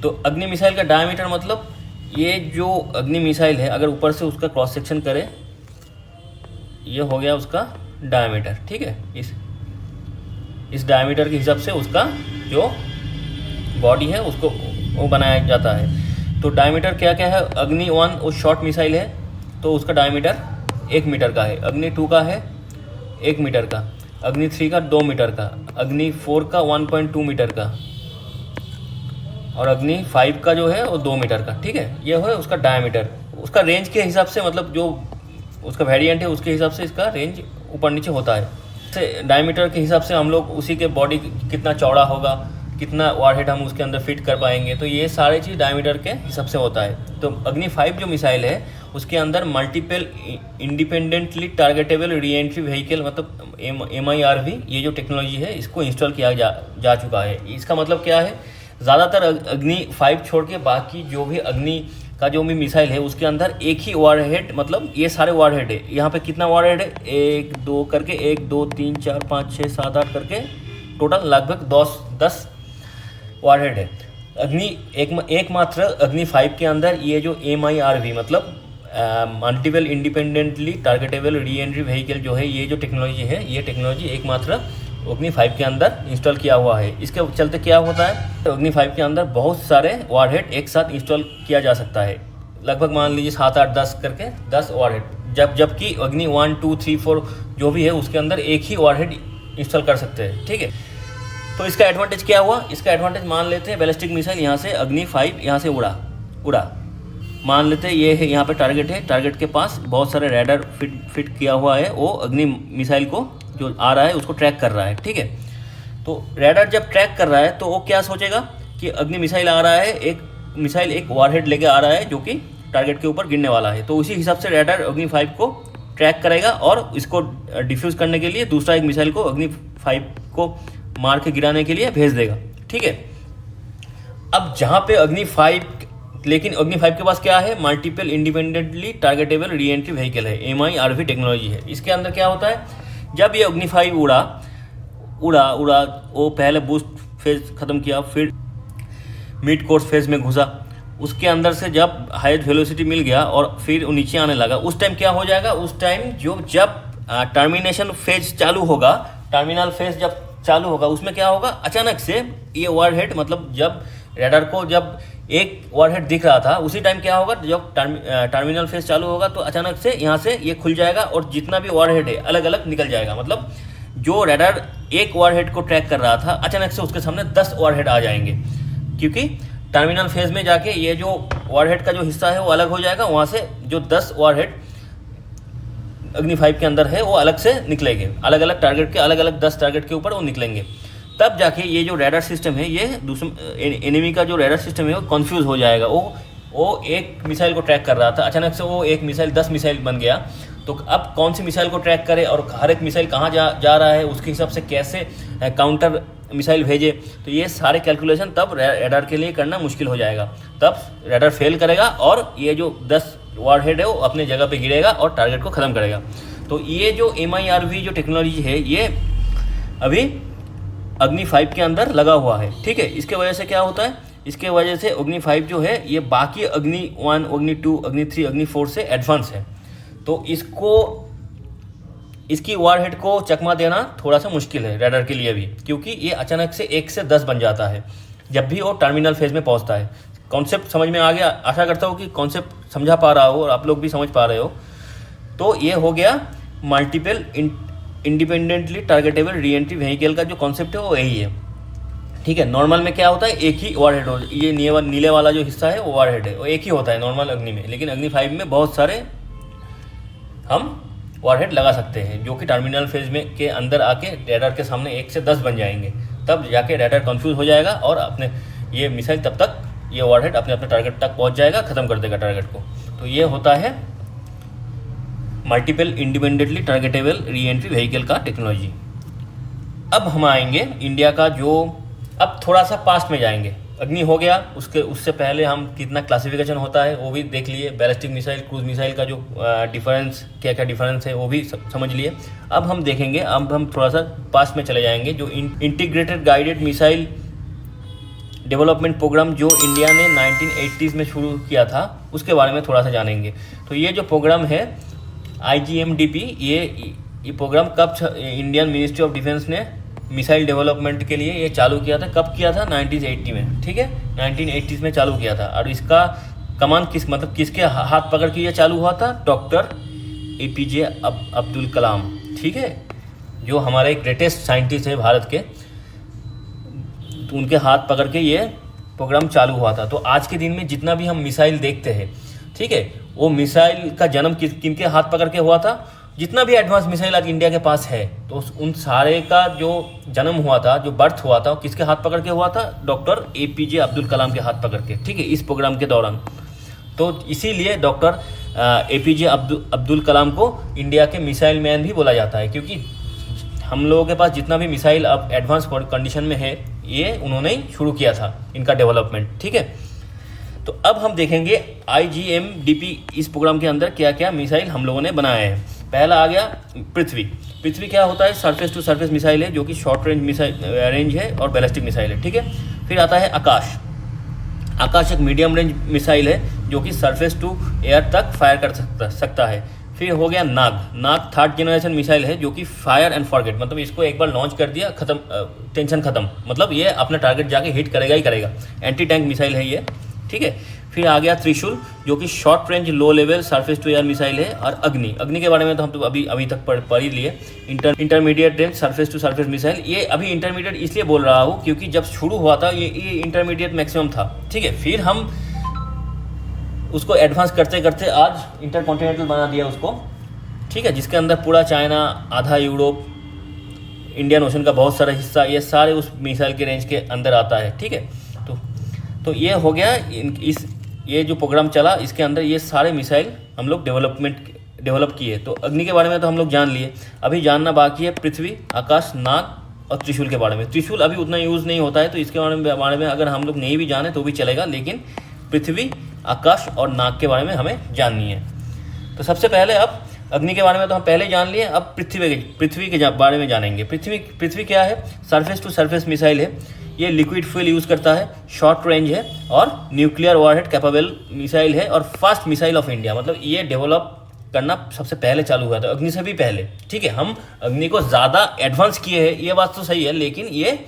तो अग्नि मिसाइल का डायमीटर मतलब ये जो अग्नि मिसाइल है, अगर ऊपर से उसका क्रॉस सेक्शन करें, ये हो गया उसका डायमीटर। ठीक है, इस डायमीटर के हिसाब से उसका जो बॉडी है उसको वो बनाया जाता है। तो डायमीटर क्या क्या है, अग्नि 1 वो शॉर्ट मिसाइल है तो उसका डायमीटर 1 मीटर का है, अग्नि 2 का है 1 मीटर का, अग्नि 3 का 2 मीटर का, अग्नि 4 का 1.2 मीटर का, और अग्नि 5 का जो है वो 2 मीटर का। ठीक है, ये है उसका डायमीटर। उसका रेंज के हिसाब से, मतलब जो उसका वेरिएंट है उसके हिसाब से इसका रेंज ऊपर नीचे होता है। से डायमीटर के हिसाब से हम लोग उसी के बॉडी कितना चौड़ा होगा, कितना वारहेड हम उसके अंदर फिट कर पाएंगे, तो ये सारी चीज़ डायमीटर के हिसाब से होता है। तो अग्नि 5 जो मिसाइल है उसके अंदर multiple independently targetable re entry vehicle, मतलब MIRV, ये जो टेक्नोलॉजी है इसको इंस्टॉल किया जा चुका है। इसका मतलब क्या है, ज़्यादातर अग्नि 5 छोड़ के बाकी जो भी अग्नि का जो भी मिसाइल है उसके अंदर एक ही वारहेड, मतलब ये सारे वारहेड है। यहाँ पे कितना वारहेड है, 1 2 करके, 1 2 3 4 5 6 7 8 करके टोटल लगभग 10 वारहेड है। अग्नि एकमात्र अग्नि 5 के अंदर ये जो MIRV, मतलब multiple independently targetable re entry vehicle जो है, ये जो टेक्नोलॉजी है, ये टेक्नोलॉजी एकमात्र अग्नि 5 के अंदर इंस्टॉल किया हुआ है। इसके चलते क्या होता है, तो अग्नि 5 के अंदर बहुत सारे वारहेड एक साथ इंस्टॉल किया जा सकता है, लगभग मान लीजिए 7 8 10 करके 10 वारहेड, जबकि अग्नि 1 2 3 4 जो भी है उसके अंदर एक ही वारहेड इंस्टॉल कर सकते हैं। ठीक है, तो इसका एडवांटेज क्या हुआ, इसका एडवांटेज मान लेते हैं बैलिस्टिक मिसाइल यहाँ से अग्नि 5 यहाँ से उड़ा मान लेते हैं, ये है यहाँ पे टारगेट है, टारगेट के पास बहुत सारे रैडर फिट किया हुआ है, वो अग्नि मिसाइल को जो आ रहा है उसको ट्रैक कर रहा है। ठीक है, तो रैडर जब ट्रैक कर रहा है तो वो क्या सोचेगा कि अग्नि मिसाइल आ रहा है, एक वारहेड लेके आ रहा है जो कि टारगेट के ऊपर गिरने वाला है, तो उसी हिसाब से रैडर अग्नि 5 को ट्रैक करेगा और इसको डिफ्यूज़ करने के लिए दूसरा एक मिसाइल को अग्नि 5 को मार के गिराने के लिए भेज देगा। ठीक है, अब जहाँ पे अग्नि 5 के पास क्या है, multiple independently targetable re entry vehicle है, MIRV टेक्नोलॉजी है। इसके अंदर क्या होता है, जब ये अग्नि 5 उड़ा वो पहले बूस्ट फेज ख़त्म किया, फिर मिड कोर्स फेज में घुसा, उसके अंदर से जब हायर वेलोसिटी मिल गया और फिर वो नीचे आने लगा, उस टाइम क्या हो जाएगा, उस टाइम जब टर्मिनेशन फेज चालू होगा, टर्मिनल फेज जब चालू होगा, उसमें क्या होगा, अचानक से ये वारहेड, मतलब जब रैडर को जब एक वारहेड दिख रहा था उसी टाइम क्या होगा, जब टर्मिनल फेज चालू होगा तो अचानक से यहाँ से ये खुल जाएगा और जितना भी वारहेड है अलग अलग निकल जाएगा। मतलब जो रैडर एक वारहेड को ट्रैक कर रहा था अचानक से उसके सामने 10 वारहेड आ जाएंगे, क्योंकि टर्मिनल फेज में जाके ये जो वारहेड का जो हिस्सा है वो अलग हो जाएगा, वहाँ से जो 10 वारहेड अग्नि 5 के अंदर है वो अलग से निकलेंगे, अलग अलग टारगेट के, अलग अलग 10 टारगेट के ऊपर वो निकलेंगे। तब जाके ये जो रैडर सिस्टम है, ये दूसरे एनिमी का जो रैडर सिस्टम है वो कंफ्यूज हो जाएगा। वो एक मिसाइल को ट्रैक कर रहा था, अचानक से वो एक मिसाइल 10 मिसाइल बन गया, तो अब कौन सी मिसाइल को ट्रैक करे और हर एक मिसाइल कहाँ जा रहा है, उसके हिसाब से कैसे काउंटर मिसाइल भेजे, तो ये सारे कैलकुलेशन तब रैडर के लिए करना मुश्किल हो जाएगा। तब रैडर फेल करेगा और ये जो 10 वारहेड है वो अपने जगह पे गिरेगा और टारगेट को ख़त्म करेगा। तो ये जो MIRV जो टेक्नोलॉजी है ये अभी अग्नि 5 के अंदर लगा हुआ है। ठीक है, इसके वजह से क्या होता है, इसके वजह से अग्नि 5 जो है ये बाकी अग्नि 1 अग्नि 2 अग्नि 3 अग्नि 4 से एडवांस है, तो इसकी वारहेड को चकमा देना थोड़ा सा मुश्किल है रैडर के लिए भी, क्योंकि ये अचानक से 1 से 10 बन जाता है जब भी वो टर्मिनल फेज में पहुंचता है। कॉन्सेप्ट समझ में आ गया, आशा करता हूँ कि कॉन्सेप्ट समझा पा रहा हो और आप लोग भी समझ पा रहे हो। तो ये हो गया multiple independently targetable re entry vehicle का जो कॉन्सेप्ट है वो यही है। ठीक है, नॉर्मल में क्या होता है, एक ही वारहेड हो, ये नीले वाला जो हिस्सा है वो वारहेड है, वो एक ही होता है नॉर्मल अग्नि में, लेकिन अग्नि 5 में बहुत सारे हम वारहेड लगा सकते हैं जो कि टर्मिनल फेज में के अंदर आके रैडर के सामने 1 से 10 बन जाएंगे, तब जाके रैडर कंफ्यूज हो जाएगा और अपने ये मिसाइल तब तक ये वारहेड अपने टारगेट तक पहुंच जाएगा, ख़त्म कर देगा टारगेट को। तो ये होता है multiple independently targetable re entry vehicle का टेक्नोलॉजी। अब हम आएंगे इंडिया का जो, अब थोड़ा सा पास्ट में जाएंगे, अग्नि हो गया, उससे पहले हम कितना क्लासिफिकेशन होता है वो भी देख लिए, बैलिस्टिक मिसाइल क्रूज मिसाइल का जो डिफरेंस क्या डिफरेंस है वो भी समझ लिए। अब हम देखेंगे, अब हम थोड़ा सा पास्ट में चले जाएंगे, जो integrated guided missile development programme जो इंडिया ने 1980s में शुरू किया था उसके बारे में थोड़ा सा जानेंगे। तो ये जो प्रोग्राम है IGMDP, ये प्रोग्राम कब इंडियन मिनिस्ट्री ऑफ डिफेंस ने मिसाइल डेवलपमेंट के लिए ये चालू किया था, कब किया था, 1980 में। ठीक है, 1980s में चालू किया था और इसका कमान किसके हाथ पकड़ के ये चालू हुआ था? डॉक्टर APJ अब्दुल कलाम, ठीक है, जो हमारे ग्रेटेस्ट साइंटिस्ट है भारत के, तो उनके हाथ पकड़ के ये प्रोग्राम चालू हुआ था। तो आज के दिन में जितना भी हम मिसाइल देखते हैं, ठीक है, वो मिसाइल का जन्म किनके हाथ पकड़ के हुआ था? जितना भी एडवांस मिसाइल आज इंडिया के पास है, तो उन सारे का जो जन्म हुआ था, जो बर्थ हुआ था, वो किसके हाथ पकड़ के हुआ था? डॉक्टर APJ अब्दुल कलाम के हाथ पकड़ के, ठीक है, इस प्रोग्राम के दौरान। तो इसीलिए डॉक्टर APJ अब्दुल कलाम को इंडिया के मिसाइल मैन भी बोला जाता है, क्योंकि हम लोगों के पास जितना भी मिसाइल अब एडवांस कंडीशन में है, ये उन्होंने ही शुरू किया था इनका डेवलपमेंट, ठीक है। तो अब हम देखेंगे IGMDP इस प्रोग्राम के अंदर क्या क्या मिसाइल हम लोगों ने बनाए हैं। पहला आ गया पृथ्वी। पृथ्वी क्या होता है? सरफेस टू सरफेस मिसाइल है, जो कि शॉर्ट रेंज मिसाइल रेंज है और बैलिस्टिक मिसाइल है, ठीक है। फिर आता है आकाश। आकाश एक मीडियम रेंज मिसाइल है, जो कि सरफेस टू एयर तक फायर कर सकता है। फिर हो गया नाग थर्ड जनरेशन मिसाइल है, जो कि फायर एंड फॉरगेट, मतलब इसको एक बार लॉन्च कर दिया, खत्म, टेंशन खत्म, मतलब ये अपना टारगेट जाके हिट करेगा ही करेगा। एंटी टैंक मिसाइल है ये, ठीक है। फिर आ गया त्रिशूल, जो कि short range low level surface to air missile है। और अग्नि के बारे में तो हम तो अभी तक पढ़ ही लिए। Intermediate range surface to surface missile, ये अभी इंटरमीडिएट इसलिए बोल रहा हूँ क्योंकि जब शुरू हुआ था ये इंटरमीडिएट मैक्सिमम था, ठीक है। फिर हम उसको एडवांस करते करते आज इंटरकॉन्टिनेंटल बना दिया उसको, ठीक है, जिसके अंदर पूरा चाइना, आधा यूरोप, इंडियन ओशन का बहुत सारा हिस्सा, ये सारे उस मिसाइल के रेंज के अंदर आता है, ठीक है। तो ये हो गया ये जो प्रोग्राम चला, इसके अंदर ये सारे मिसाइल हम लोग डेवलप किए। तो अग्नि के बारे में तो हम लोग जान लिए, अभी जानना बाकी है पृथ्वी, आकाश, नाग और त्रिशूल के बारे में। त्रिशूल अभी उतना यूज़ नहीं होता है, तो इसके बारे में अगर हम लोग नहीं भी जाने तो भी चलेगा, लेकिन पृथ्वी, आकाश और नाग के बारे में हमें जाननी है। तो सबसे पहले अब अग्नि के बारे में तो हम पहले जान लिए, अब पृथ्वी के बारे में जानेंगे। पृथ्वी क्या है? सरफेस टू सरफेस मिसाइल है, ये लिक्विड फ्यूल यूज़ करता है, शॉर्ट रेंज है और न्यूक्लियर वॉरहेड कैपेबल मिसाइल है और फास्ट मिसाइल ऑफ इंडिया, मतलब ये डेवलप करना सबसे पहले चालू हुआ था, अग्नि से भी पहले, ठीक है। हम अग्नि को ज़्यादा एडवांस किए हैं, ये बात तो सही है, लेकिन ये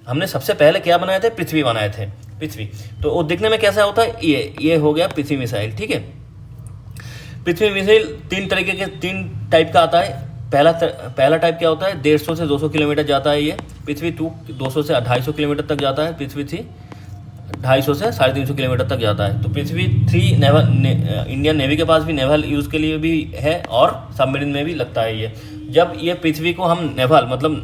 हमने सबसे पहले क्या बनाए थे? पृथ्वी बनाए थे, पृथ्वी। तो वो दिखने में कैसा होता है? ये हो गया पृथ्वी मिसाइल, ठीक है। पृथ्वी मिसाइल तीन टाइप का आता है। पहला टाइप क्या होता है? 150 से 200 किलोमीटर जाता है ये। पृथ्वी 2 200 से 250 किलोमीटर तक जाता है। पृथ्वी 3 250 से 350 किलोमीटर तक जाता है। तो पृथ्वी 3 इंडियन नेवी के पास भी नेवल यूज़ के लिए भी है और सबमरीन में भी लगता है ये। जब ये पृथ्वी को हम नेवल मतलब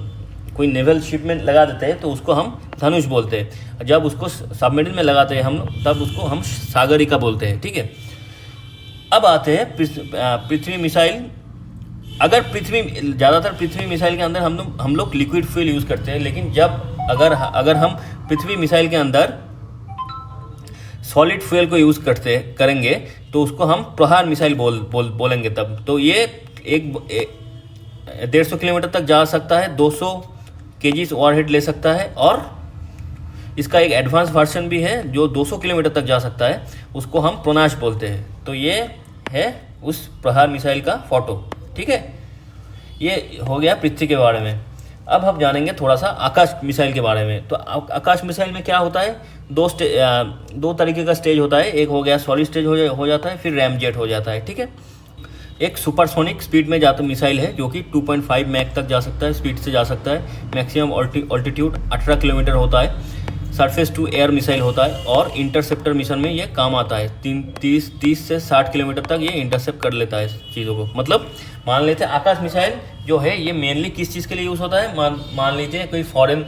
कोई नेवल शिप में लगा देते हैं तो उसको हम धनुष बोलते हैं, जब उसको सबमरीन में लगाते हैं हम तब उसको हम सागरिका बोलते हैं, ठीक है। अब आते हैं पृथ्वी मिसाइल। अगर ज़्यादातर पृथ्वी मिसाइल के अंदर हम लोग लिक्विड फ्यूल यूज़ करते हैं, लेकिन अगर हम पृथ्वी मिसाइल के अंदर सॉलिड फ्यूल को यूज़ करेंगे तो उसको हम प्रहार मिसाइल बोलेंगे तब। तो ये 150 किलोमीटर तक जा सकता है, 200 kg वॉरहेड ले सकता है, और इसका एक एडवांस वर्जन भी है जो 200 किलोमीटर तक जा सकता है, उसको हम प्रोनाश बोलते हैं। तो ये है उस प्रहार मिसाइल का फोटो, ठीक है। ये हो गया पृथ्वी के बारे में। अब हम जानेंगे थोड़ा सा आकाश मिसाइल के बारे में। तो आकाश मिसाइल में क्या होता है? दो तरीके का स्टेज होता है। एक हो गया सॉलिड स्टेज हो जाता है, फिर रैमजेट हो जाता है, ठीक है। एक सुपरसोनिक स्पीड में जाता मिसाइल है जो कि 2.5 मैक तक जा सकता है, स्पीड से जा सकता है। मैक्सिमम ऑल्टीट्यूड 18 किलोमीटर होता है। सरफेस टू एयर मिसाइल होता है और इंटरसेप्टर मिशन में ये काम आता है। 30 से 60 किलोमीटर तक ये इंटरसेप्ट कर लेता है चीज़ों को। मतलब मान लेते हैं आकाश मिसाइल जो है ये मेनली किस चीज़ के लिए यूज़ होता है? मान लीजिए कोई फॉरेन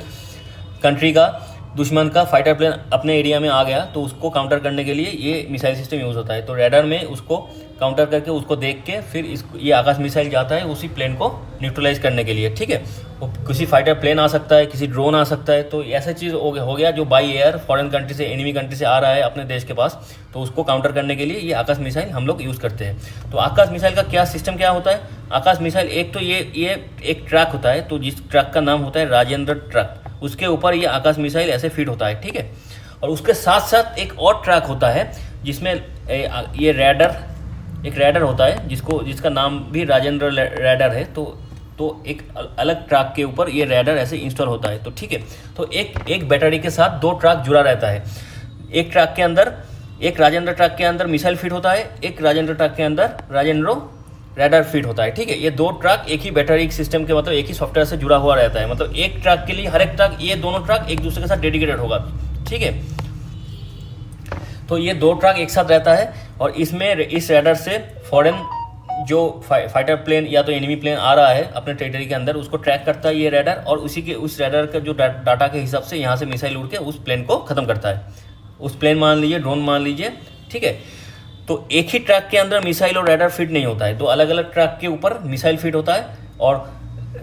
कंट्री का दुश्मन का फाइटर प्लेन अपने एरिया में आ गया तो उसको काउंटर करने के लिए ये मिसाइल सिस्टम यूज़ होता है। तो रैडर में उसको काउंटर करके उसको देख के फिर ये आकाश मिसाइल जाता है उसी प्लेन को न्यूट्रलाइज करने के लिए, ठीक है। वो किसी फाइटर प्लेन आ सकता है, किसी ड्रोन आ सकता है, तो ऐसा चीज़ हो गया जो बाई एयर फॉरेन कंट्री से, एनिमी कंट्री से आ रहा है अपने देश के पास, तो उसको काउंटर करने के लिए ये आकाश मिसाइल हम लोग यूज़ करते हैं। तो आकाश मिसाइल का क्या सिस्टम क्या होता है? आकाश मिसाइल एक तो ये एक ट्रैक होता है, तो जिस ट्रैक का नाम होता है राजेंद्र ट्रैक, उसके ऊपर ये आकाश मिसाइल ऐसे फिट होता है, ठीक है। और उसके साथ साथ एक और ट्रैक होता है जिसमें ये एक रैडर होता है जिसका नाम भी राजेंद्र रैडर है। तो एक अलग ट्रैक के ऊपर ये रैडर ऐसे इंस्टॉल होता है, तो ठीक है। तो एक बैटरी के साथ 2 ट्रैक जुड़ा रहता है। एक ट्रैक के अंदर एक राजेंद्र ट्रक के अंदर मिसाइल फिट होता है, एक राजेंद्र ट्रक के अंदर राजेंद्र रैडार फिट होता है, ठीक है। ये दो ट्रक एक ही बैटरी सिस्टम के मतलब एक ही सॉफ्टवेयर से जुड़ा हुआ रहता है, मतलब एक ट्रक के लिए हर एक ट्रक, ये दोनों ट्रक एक दूसरे के साथ डेडिकेटेड होगा, ठीक है। तो ये दो ट्रक एक साथ रहता है और इसमें इस रैडार से फॉरेन जो फाइटर प्लेन या तो एनिमी प्लेन आ रहा है अपने टेरिटरी के अंदर, उसको ट्रैक करता है ये रैडार, और उस रैडार का जो डाटा के हिसाब से यहाँ से मिसाइल उड़ के उस प्लेन को ख़त्म करता है। उस प्लेन मान लीजिए, ड्रोन मान लीजिए, ठीक है। तो एक ही ट्रक के अंदर मिसाइल और रैडार फिट नहीं होता है, दो अलग अलग ट्रक के ऊपर मिसाइल फिट होता है और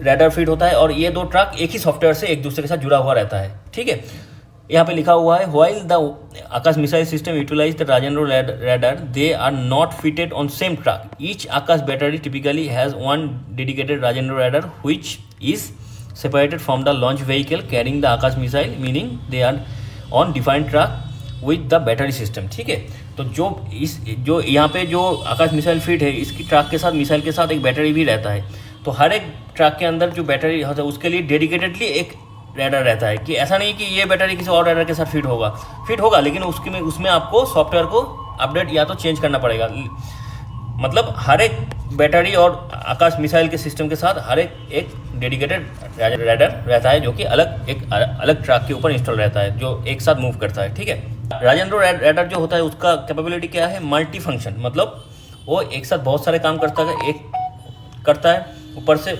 रैडार फिट होता है, और ये दो ट्रक एक ही सॉफ्टवेयर से एक दूसरे के साथ जुड़ा हुआ रहता है, ठीक है। यहाँ पे लिखा हुआ है while the Akash missile system utilize the Rajendra radar they are not fitted on same truck, each Akash battery typically has one dedicated Rajendra radar which is separated from the launch vehicle carrying the Akash missile, meaning they are on defined truck with the battery system, ठीक है। तो जो यहाँ पे जो आकाश missile fit है, इसकी truck के साथ मिसाइल के साथ एक बैटरी भी रहता है। तो हर एक ट्रक के अंदर जो बैटरी होता है उसके लिए डेडिकेटेडली एक रैडार रहता है, कि ऐसा नहीं कि ये बैटरी किसी और रैडार के साथ फिट होगा, लेकिन उसमें आपको सॉफ्टवेयर को अपडेट या तो चेंज करना पड़ेगा। मतलब हर एक बैटरी और आकाश मिसाइल के सिस्टम के साथ हर एक डेडिकेटेड रैडार रहता है, जो कि अलग ट्रक के ऊपर इंस्टॉल रहता है, जो एक साथ मूव करता है, ठीक है। राजेंद्र रैडार जो होता है उसका कैपेबिलिटी क्या है, मल्टी फंक्शन, मतलब वो एक साथ बहुत सारे काम करता है, ऊपर से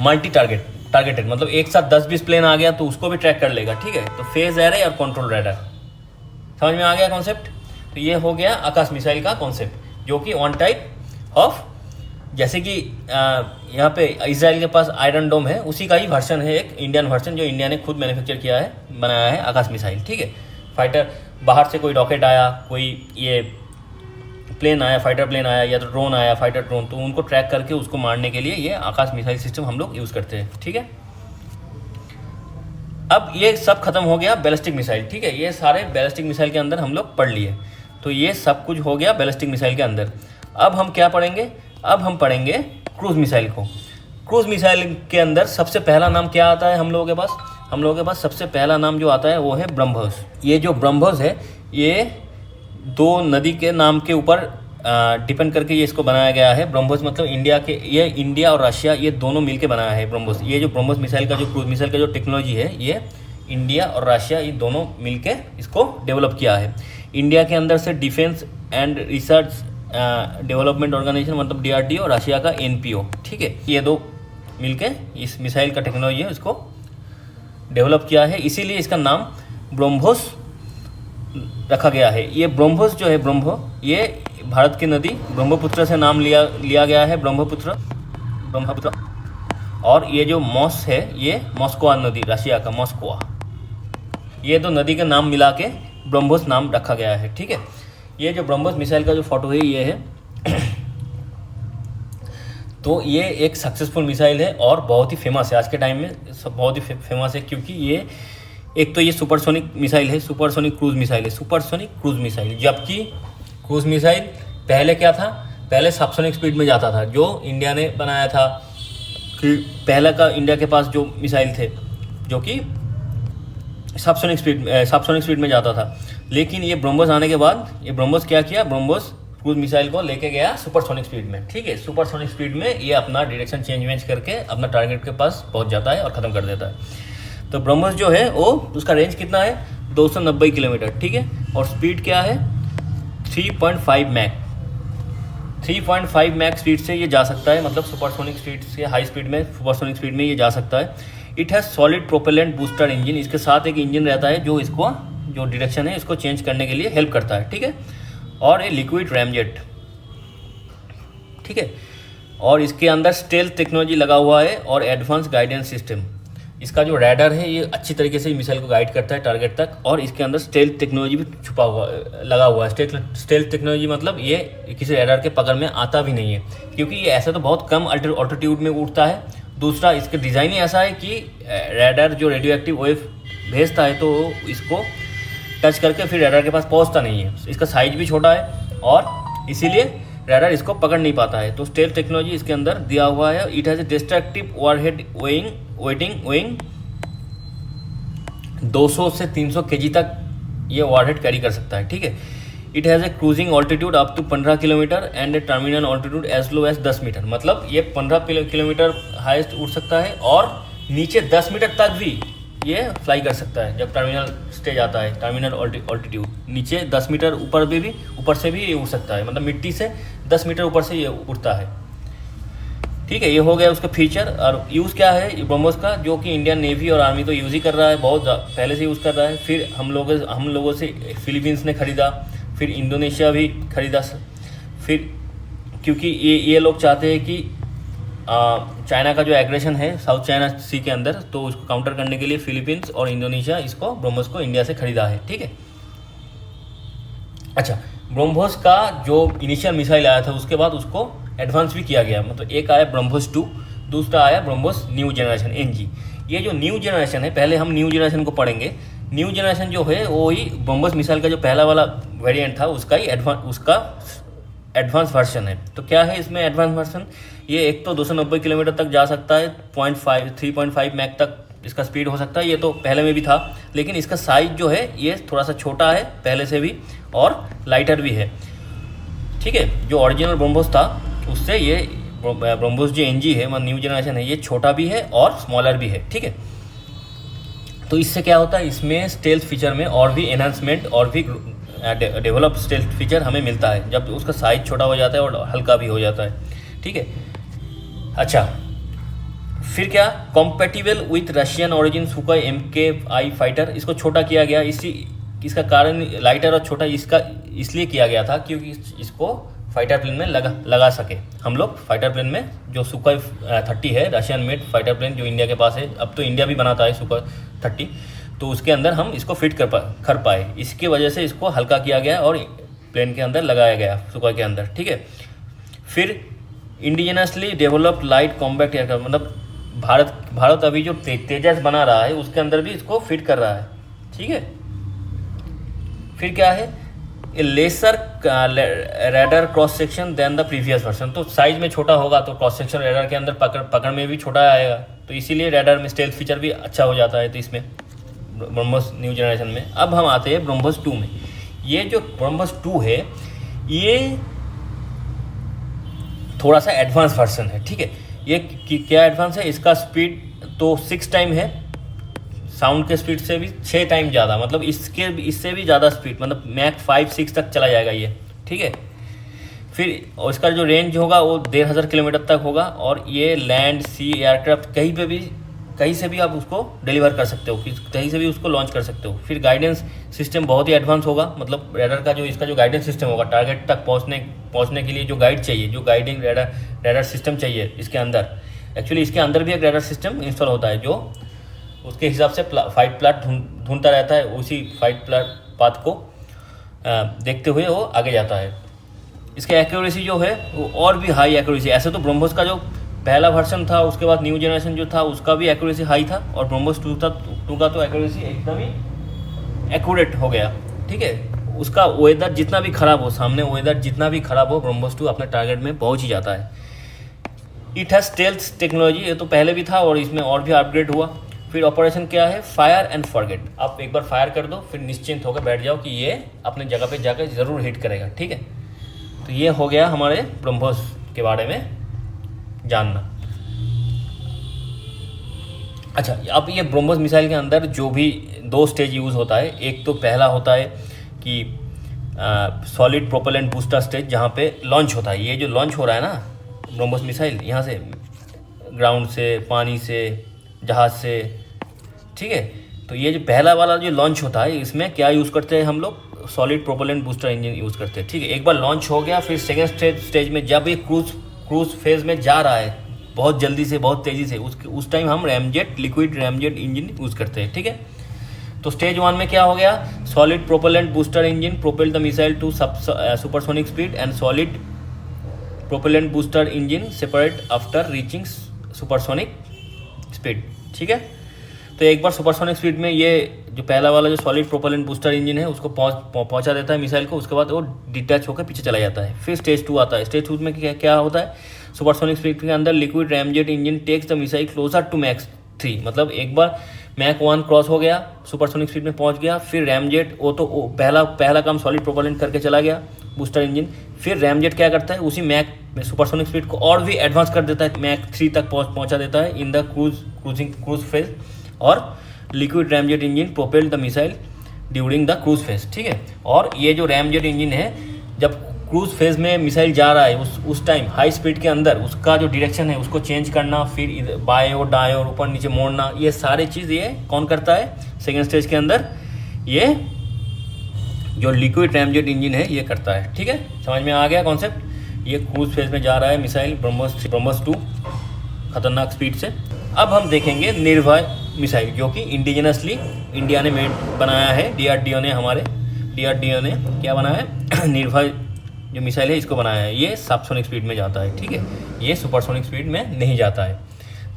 मल्टी टारगेटेड, मतलब एक साथ 10-20 प्लेन आ गया तो उसको भी ट्रैक कर लेगा, ठीक है। तो फेज एरे और कंट्रोल रैडार, समझ में आ गया कॉन्सेप्ट। तो ये हो गया आकाश मिसाइल का कॉन्सेप्ट, जो कि वन टाइप ऑफ, जैसे कि यहाँ पे इसराइल के पास आयरन डोम है, उसी का ही वर्जन है, एक इंडियन वर्जन जो इंडिया ने खुद मैन्युफैक्चर किया है, बनाया है आकाश मिसाइल, ठीक है। फाइटर बाहर से कोई रॉकेट आया, कोई ये प्लेन आया, फाइटर प्लेन आया या तो ड्रोन आया, फाइटर ड्रोन, तो उनको ट्रैक करके उसको मारने के लिए ये आकाश मिसाइल सिस्टम हम लोग यूज़ करते हैं, ठीक है। अब ये सब खत्म हो गया बैलिस्टिक मिसाइल, ठीक है। ये सारे बैलिस्टिक मिसाइल के अंदर हम लोग पढ़ लिए, तो ये सब कुछ हो गया बैलिस्टिक मिसाइल के अंदर। अब हम क्या पढ़ेंगे, अब हम पढ़ेंगे क्रूज मिसाइल को। क्रूज मिसाइल के अंदर सबसे पहला नाम क्या आता है हम लोगों के पास सबसे पहला नाम जो आता है वो है ब्रह्मोस। ये जो ब्रह्मोस है, ये दो नदी के नाम के ऊपर डिपेंड करके ये इसको बनाया गया है। ब्रह्मोस मतलब इंडिया और रशिया ये दोनों मिलके बनाया है ब्रह्मोस। ये जो ब्रह्मोस मिसाइल का जो क्रूज मिसाइल का जो टेक्नोलॉजी है, ये इंडिया और रशिया ये दोनों मिलके इसको डेवलप किया है। इंडिया के अंदर से defence and research development organisation मतलब DRDO और रशिया का NPO, ठीक है। ये दो मिलके इस मिसाइल का टेक्नोलॉजी है इसको डेवलप किया है, इसीलिए इसका नाम ब्रह्मोस रखा गया है। ये ब्रह्मोस जो है, ये भारत की नदी ब्रह्मपुत्र से नाम लिया गया है, ब्रह्मपुत्र। और ये जो मॉस है, ये मॉस्कोवा नदी, रशिया का मॉस्कोवा, ये दो नदी के नाम मिला के ब्रह्मोस नाम रखा गया है, ठीक है। ये जो ब्रह्मोस मिसाइल का जो फोटो है ये है तो ये एक सक्सेसफुल मिसाइल है और बहुत ही फेमस है आज के टाइम में, बहुत ही फेमस है, क्योंकि ये एक तो ये सुपरसोनिक मिसाइल है, सुपरसोनिक क्रूज मिसाइल। जबकि क्रूज मिसाइल पहले क्या था, पहले सबसोनिक स्पीड में जाता था, जो इंडिया ने बनाया था। कि पहला का इंडिया के पास जो मिसाइल थे जो कि सबसोनिक स्पीड में जाता था, लेकिन ये ब्रह्मोस आने के बाद ये ब्रह्मोस क्या किया, ब्रह्मोस क्रूज मिसाइल को लेके गया सुपरसोनिक स्पीड में, ठीक है। सुपरसोनिक स्पीड में ये अपना डायरेक्शन चेंज करके अपना टारगेट के पास पहुंच जाता है और ख़त्म कर देता है। तो ब्रह्मोस जो है वो उसका रेंज कितना है, 290 किलोमीटर, ठीक है। और स्पीड क्या है, 3.5 मैक 3.5 मैक स्पीड से ये जा सकता है, मतलब सुपरसोनिक स्पीड से हाई स्पीड में, सुपरसोनिक स्पीड में ये जा सकता है। It has solid propellant booster engine, इसके साथ एक इंजन रहता है जो इसको जो डायरेक्शन है इसको चेंज करने के लिए हेल्प करता है, ठीक है। और ये लिक्विड रैमजेट, ठीक है। और इसके अंदर स्टेल्थ टेक्नोलॉजी लगा हुआ है और एडवांस गाइडेंस सिस्टम। इसका जो रैडर है ये अच्छी तरीके से मिसाइल को गाइड करता है टारगेट तक, और इसके अंदर स्टेल्थ टेक्नोलॉजी भी लगा हुआ है। स्टेल्थ टेक्नोलॉजी मतलब ये किसी रैडर के पकड़ में आता भी नहीं है, क्योंकि ये ऐसा तो बहुत कम ऑल्टीट्यूड में उड़ता है। दूसरा, इसका डिज़ाइन ही ऐसा है कि रैडर जो रेडियो एक्टिव वेव भेजता है तो इसको टच करके फिर रैडर के पास पहुंचता नहीं है। इसका साइज भी छोटा है और इसीलिए रैडर इसको पकड़ नहीं पाता है। तो स्टेल्थ टेक्नोलॉजी इसके अंदर दिया हुआ है। It has A destructive warhead weighing 200 से 300 kg तक ये वॉरहेड कैरी कर सकता है, ठीक है। It has a cruising altitude up to 15 kilometre and a terminal altitude as low as 10 metre. मतलब ये 15 किलोमीटर हाईएस्ट उड़ सकता है और नीचे 10 मीटर तक भी ये फ्लाई कर सकता है। जब टर्मिनल स्टेज आता है, टर्मिनल ऑल्टीट्यूड नीचे 10 मीटर ऊपर से भी ये उड़ सकता है, मतलब मिट्टी से 10 मीटर ऊपर से ये उड़ता है। ठीक है, ये हो गया उसका फीचर। और यूज़ क्या है ब्रह्मोस का, जो कि इंडियन नेवी और आर्मी तो यूज़ ही कर रहा है, बहुत पहले से यूज़ कर रहा है। फिर हम लोगों से फिलीपींस ने ख़रीदा, फिर इंडोनेशिया भी ख़रीदा। फिर क्योंकि ये लोग चाहते हैं कि चाइना का जो एग्रेशन है साउथ चाइना सी के अंदर, तो उसको काउंटर करने के लिए फिलीपींस और इंडोनेशिया इसको ब्रह्मोस को इंडिया से ख़रीदा है। ठीक है, अच्छा, ब्रह्मोस का जो इनिशियल मिसाइल आया था उसके बाद उसको एडवांस भी किया गया। मतलब एक आया ब्रह्मोस 2, दूसरा आया ब्रह्मोस न्यू जनरेशन NG। ये जो न्यू जनरेशन है, पहले हम न्यू जनरेशन को पढ़ेंगे। न्यू जनरेशन जो है वो ही ब्रह्मोस मिसाइल का जो पहला वाला वेरिएंट था उसका एडवांस वर्जन है। तो क्या है इसमें एडवांस वर्जन, ये एक तो 290 किलोमीटर तक जा सकता है, 3.5 मैक तक इसका स्पीड हो सकता है। ये तो पहले में भी था, लेकिन इसका साइज जो है ये थोड़ा सा छोटा है पहले से भी और लाइटर भी है। ठीक है, जो ओरिजिनल ब्रह्मोस था उससे ये ब्रह्मोस जो NG है, मतलब न्यू जनरेशन है, ये छोटा भी है और स्मॉलर भी है। ठीक है, तो इससे क्या होता है, इसमें स्टेल्थ फीचर में और भी एनहांसमेंट और भी डेवलप स्टेल्थ फीचर हमें मिलता है जब उसका साइज छोटा हो जाता है और हल्का भी हो जाता है। ठीक है, अच्छा, फिर क्या, compatible with Russian origin Sukhoi MKI fighter, इसको छोटा किया गया। इसका कारण लाइटर और छोटा इसलिए किया गया था क्योंकि इसको फाइटर प्लेन में लगा सके हम लोग। फाइटर प्लेन में जो सुखोई 30 है, रशियन मेड फाइटर प्लेन जो इंडिया के पास है, अब तो इंडिया भी बनाता है सुखोई 30, तो उसके अंदर हम इसको फिट कर पाए। इसकी वजह से इसको हल्का किया गया और प्लेन के अंदर लगाया गया, सुखोई के अंदर। ठीक है, फिर indigenously developed light combat aircraft, मतलब भारत अभी जो तेजस बना रहा है उसके अंदर भी इसको फिट कर रहा है। ठीक है, फिर क्या है, lesser radar cross section than the previous version. तो साइज में छोटा होगा तो क्रॉस सेक्शन रैडर के अंदर पकड़ में भी छोटा आएगा, तो इसीलिए रैडर में स्टेल्थ फीचर भी अच्छा हो जाता है। तो इसमें ब्रह्मोस न्यू जनरेशन में। अब हम आते हैं ब्रह्मोस 2 में। ये जो ब्रह्मोस 2 है ये थोड़ा सा एडवांस वर्जन है। ठीक है, ये क्या एडवांस है, इसका स्पीड तो 6 टाइम है, साउंड के स्पीड से भी 6 टाइम ज़्यादा, मतलब इससे भी ज़्यादा स्पीड, मतलब मैक 5-6 तक चला जाएगा ये। ठीक है, फिर और इसका जो रेंज होगा वो 1500 किलोमीटर तक होगा। और ये लैंड सी एयरक्राफ्ट कहीं से भी आप उसको डिलीवर कर सकते हो, कहीं से भी उसको लॉन्च कर सकते हो। फिर गाइडेंस सिस्टम बहुत ही एडवांस होगा, मतलब रैडर का जो इसका जो गाइडेंस सिस्टम होगा, टारगेट तक पहुंचने के लिए जो गाइड चाहिए, जो गाइडिंग रैडर सिस्टम चाहिए इसके अंदर। एक्चुअली इसके अंदर भी एक रैडर सिस्टम इंस्टॉल होता है जो उसके हिसाब से फाइट प्लाट ढूंढता रहता है, उसी फाइट पाथ को देखते हुए वो आगे जाता है। इसकी एक्यूरेसी जो है वो और भी हाई एक्यूरेसी। ऐसे तो ब्रह्मोस का जो पहला वर्जन था उसके बाद न्यू जनरेशन जो था उसका भी एक्यूरेसी हाई था, और ब्रह्मोस 2 का तो एक्यूरेसी एकदम ही एक्यूरेट हो गया। ठीक है, उसका वेदर जितना भी खराब हो, सामने वेदर जितना भी खराब हो, ब्रह्मोस 2 अपने टारगेट में पहुंच ही जाता है। इट हैज स्टेल्थ टेक्नोलॉजी, ये तो पहले भी था और इसमें और भी अपग्रेड हुआ। फिर ऑपरेशन क्या है, फायर एंड फॉरगेट। आप एक बार फायर कर दो फिर निश्चिंत होकर बैठ जाओ कि ये अपने जगह पे जाकर ज़रूर हिट करेगा। ठीक है, तो ये हो गया हमारे ब्रह्मोस के बारे में जानना। अच्छा, अब ये ब्रह्मोस मिसाइल के अंदर जो भी 2 स्टेज यूज़ होता है, एक तो पहला होता है कि सॉलिड प्रोपेलेंट बूस्टर स्टेज, जहाँ पे लॉन्च होता है। ये जो लॉन्च हो रहा है ना ब्रह्मोस मिसाइल, यहाँ से ग्राउंड से, पानी से, जहाज़ से। ठीक है, तो ये जो पहला वाला जो लॉन्च होता है इसमें क्या यूज़ करते हैं हम लोग, solid propellant booster engine use करते हैं। ठीक है, एक बार लॉन्च हो गया फिर सेकेंड स्टेज में जब ये क्रूज फेज में जा रहा है बहुत जल्दी से, बहुत तेज़ी से, उस टाइम हम लिक्विड रैमजेट इंजन यूज़ करते हैं। ठीक है, तो स्टेज 1 में क्या हो गया, solid propellant booster engine propel the missile to supersonic speed and solid propellant booster engine separate after reaching supersonic speed. ठीक है, तो एक बार सुपरसोनिक स्पीड में ये जो पहला वाला जो सॉलिड प्रोपेलेंट बूस्टर इंजन है उसको पहुंचा देता है मिसाइल को, उसके बाद वो डिटैच होकर पीछे चला जाता है। फिर स्टेज 2 आता है। स्टेज 2 में क्या होता है, सुपरसोनिक स्पीड के अंदर liquid ramjet engine takes the missile closer to Mach 3, मतलब एक बार मैक 1 क्रॉस हो गया, सुपरसोनिक स्पीड में पहुंच गया। फिर रैमजेट, वो तो पहला काम सॉलिड प्रोपेलेंट करके चला गया बूस्टर इंजन। फिर रैमजेट क्या करता है, उसी मैक में सुपरसोनिक स्पीड को और भी एडवांस कर देता है, मैक 3 तक पहुंचा देता है इन द क्रूज फेज। और liquid ramjet engine propelled the missile during the cruise phase, ठीक है। और ये जो रैमजेट इंजन है, जब क्रूज फेज में मिसाइल जा रहा है उस टाइम हाई स्पीड के अंदर उसका जो डायरेक्शन है उसको चेंज करना, फिर बाएं और दाएं और ऊपर नीचे मोड़ना, ये सारी चीज़ ये कौन करता है सेकेंड स्टेज के अंदर, ये जो लिक्विड रैमजेट इंजन है ये करता है, ठीक है। समझ में आ गया कॉन्सेप्ट। ये क्रूज फेज में जा रहा है मिसाइल ब्रह्मोस 2 खतरनाक स्पीड से। अब हम देखेंगे निर्भय मिसाइल, जो कि इंडिजिनसली इंडिया ने बनाया है, डीआरडीओ ने क्या बनाया है निर्भय जो मिसाइल है इसको बनाया है। ये सबसोनिक स्पीड में जाता है, ठीक है, ये सुपरसोनिक स्पीड में नहीं जाता है,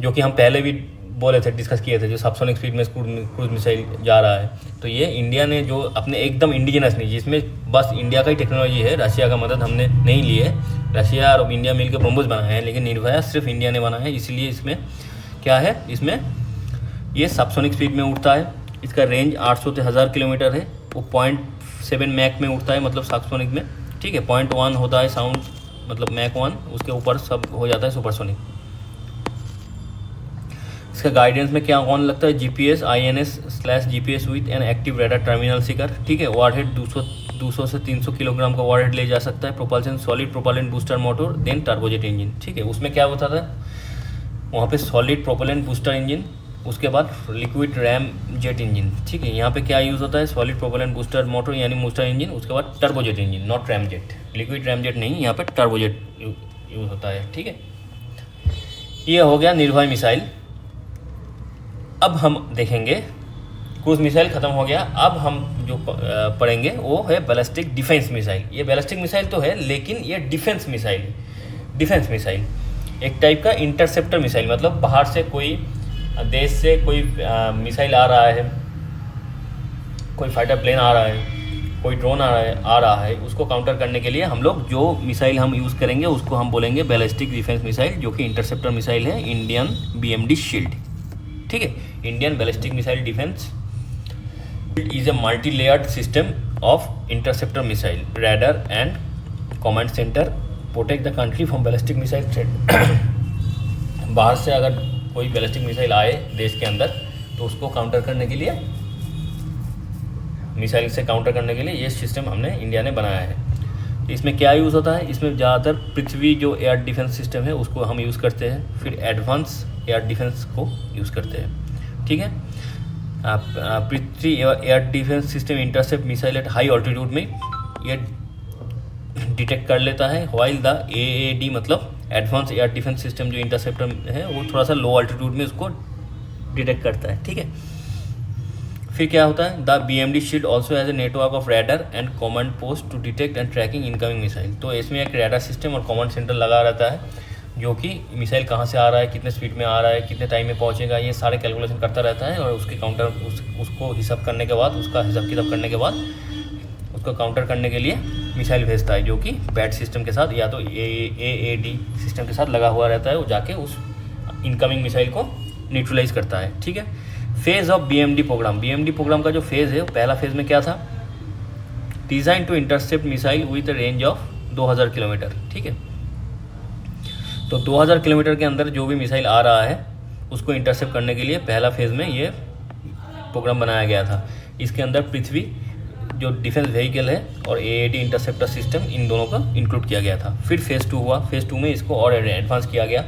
जो कि हम पहले भी बोले थे, डिस्कस किए थे, जो सबसोनिक स्पीड में क्रूज मिसाइल जा रहा है। तो ये इंडिया ने जो अपने एकदम इंडिजिनस नहीं, जिसमें बस इंडिया का ही टेक्नोलॉजी है, रशिया का मदद हमने नहीं ली है, रशिया और इंडिया मिलकर ब्रह्मोस बनाया है, लेकिन निर्भया सिर्फ इंडिया ने बनाया है। इसलिए इसमें क्या है, इसमें ये सबसोनिक स्पीड में उड़ता है, इसका रेंज 800 से 1000 किलोमीटर है, वो 0.7 मैक में उड़ता है, मतलब सबसोनिक में, ठीक है। 0.1 होता है साउंड, मतलब मैक 1, उसके ऊपर सब हो जाता है सुपरसोनिक। इसका गाइडेंस में क्या कौन लगता है, GPS INS/GPS with an active radar terminal Sikar, ठीक है। वारहेड 200 से 300 किलोग्राम का वारहेड ले जा सकता है। Propulsion solid propellant booster motor, then turbojet engine, ठीक है। उसमें क्या होता था, वहाँ पे सॉलिड प्रोपेलेंट बूस्टर इंजन, उसके बाद लिक्विड रैम जेट इंजन, ठीक है। यहाँ पे क्या यूज़ होता है, सॉलिड प्रोपेलेंट बूस्टर मोटर यानी बूस्टर इंजन, उसके बाद turbojet engine, not RAM jet, liquid RAM jet नहीं, यहाँ पे टर्बोजेट यूज़ होता है, ठीक है। ये हो गया निर्भय मिसाइल। अब हम देखेंगे क्रूज मिसाइल खत्म हो गया, अब हम जो पढ़ेंगे वो है बैलिस्टिक डिफेंस मिसाइल। ये बैलिस्टिक मिसाइल तो है, लेकिन ये डिफेंस मिसाइल एक टाइप का इंटरसेप्टर मिसाइल, मतलब बाहर से कोई देश से कोई मिसाइल आ रहा है, कोई फाइटर प्लेन आ रहा है, कोई ड्रोन आ रहा है, उसको काउंटर करने के लिए हम लोग जो मिसाइल हम यूज़ करेंगे उसको हम बोलेंगे बैलिस्टिक डिफेंस मिसाइल, जो कि इंटरसेप्टर मिसाइल है, इंडियन BMD शील्ड, ठीक है। Indian ballistic missile defence is a multi layered system of interceptor missile, radar and command centre, protect the country from ballistic missile threat. बाहर से अगर कोई ballistic missile आए देश के अंदर तो उसको काउंटर करने के लिए, मिसाइल से काउंटर करने के लिए ये सिस्टम हमने इंडिया ने बनाया है। इसमें क्या यूज़ होता है, इसमें ज़्यादातर पृथ्वी जो एयर डिफेंस सिस्टम है उसको हम यूज़ करते हैं, फिर एडवांस एयर डिफेंस को यूज़ करते हैं, ठीक है। Prithvi air defence system intercept missile at high altitude में ये डिटेक्ट कर लेता है, वाइल द AAD मतलब एडवांस एयर डिफेंस सिस्टम जो इंटरसेप्टर है वो थोड़ा सा लो ऑल्टीट्यूड में उसको डिटेक्ट करता है, ठीक है। फिर क्या होता है, the BMD shield also has a network of radar and command post to detect and tracking incoming missile. तो इसमें एक रैडर सिस्टम और कमांड सेंटर लगा रहता है, जो कि मिसाइल कहाँ से आ रहा है, कितने स्पीड में आ रहा है, कितने टाइम में पहुँचेगा, ये सारे कैलकुलेशन करता रहता है। और उसके उसको हिसाब करने के बाद, उसका हिसाब किताब करने के बाद उसको काउंटर करने के लिए मिसाइल भेजता है, जो कि बैट सिस्टम के साथ या तो AAD सिस्टम के साथ लगा हुआ रहता है, वो जाके उस इनकमिंग मिसाइल को न्यूट्रलाइज करता है, ठीक है। फेज़ ऑफ BMD प्रोग्राम का जो फेज़ है, पहला फेज़ में क्या था, design to intercept missile with a range of 2000 kilometre, ठीक है। तो 2000 किलोमीटर के अंदर जो भी मिसाइल आ रहा है उसको इंटरसेप्ट करने के लिए पहला फेज़ में ये प्रोग्राम बनाया गया था। इसके अंदर पृथ्वी जो डिफेंस व्हीकल है और AAD इंटरसेप्टर सिस्टम, इन दोनों का इंक्लूड किया गया था। फिर फेज़ 2 हुआ, फेज़ 2 में इसको और एडवांस किया गया,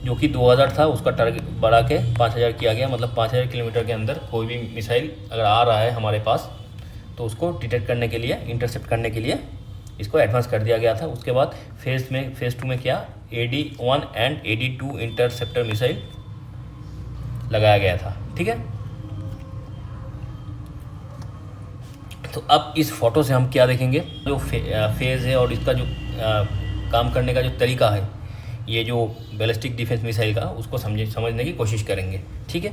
जो कि 2000 था उसका टारगेट बढ़ा के 5000 किया गया, मतलब 5000 किलोमीटर के अंदर कोई भी मिसाइल अगर आ रहा है हमारे पास तो उसको डिटेक्ट करने के लिए, इंटरसेप्ट करने के लिए इसको एडवांस कर दिया गया था। उसके बाद फेज़ 2 में क्या, AD-1 and AD-2 interceptor missile लगाया गया था, ठीक है। तो अब इस फोटो से हम क्या देखेंगे, जो फेज़ है और इसका जो काम करने का जो तरीका है, ये जो बैलिस्टिक डिफेंस मिसाइल का, उसको समझने की कोशिश करेंगे, ठीक है।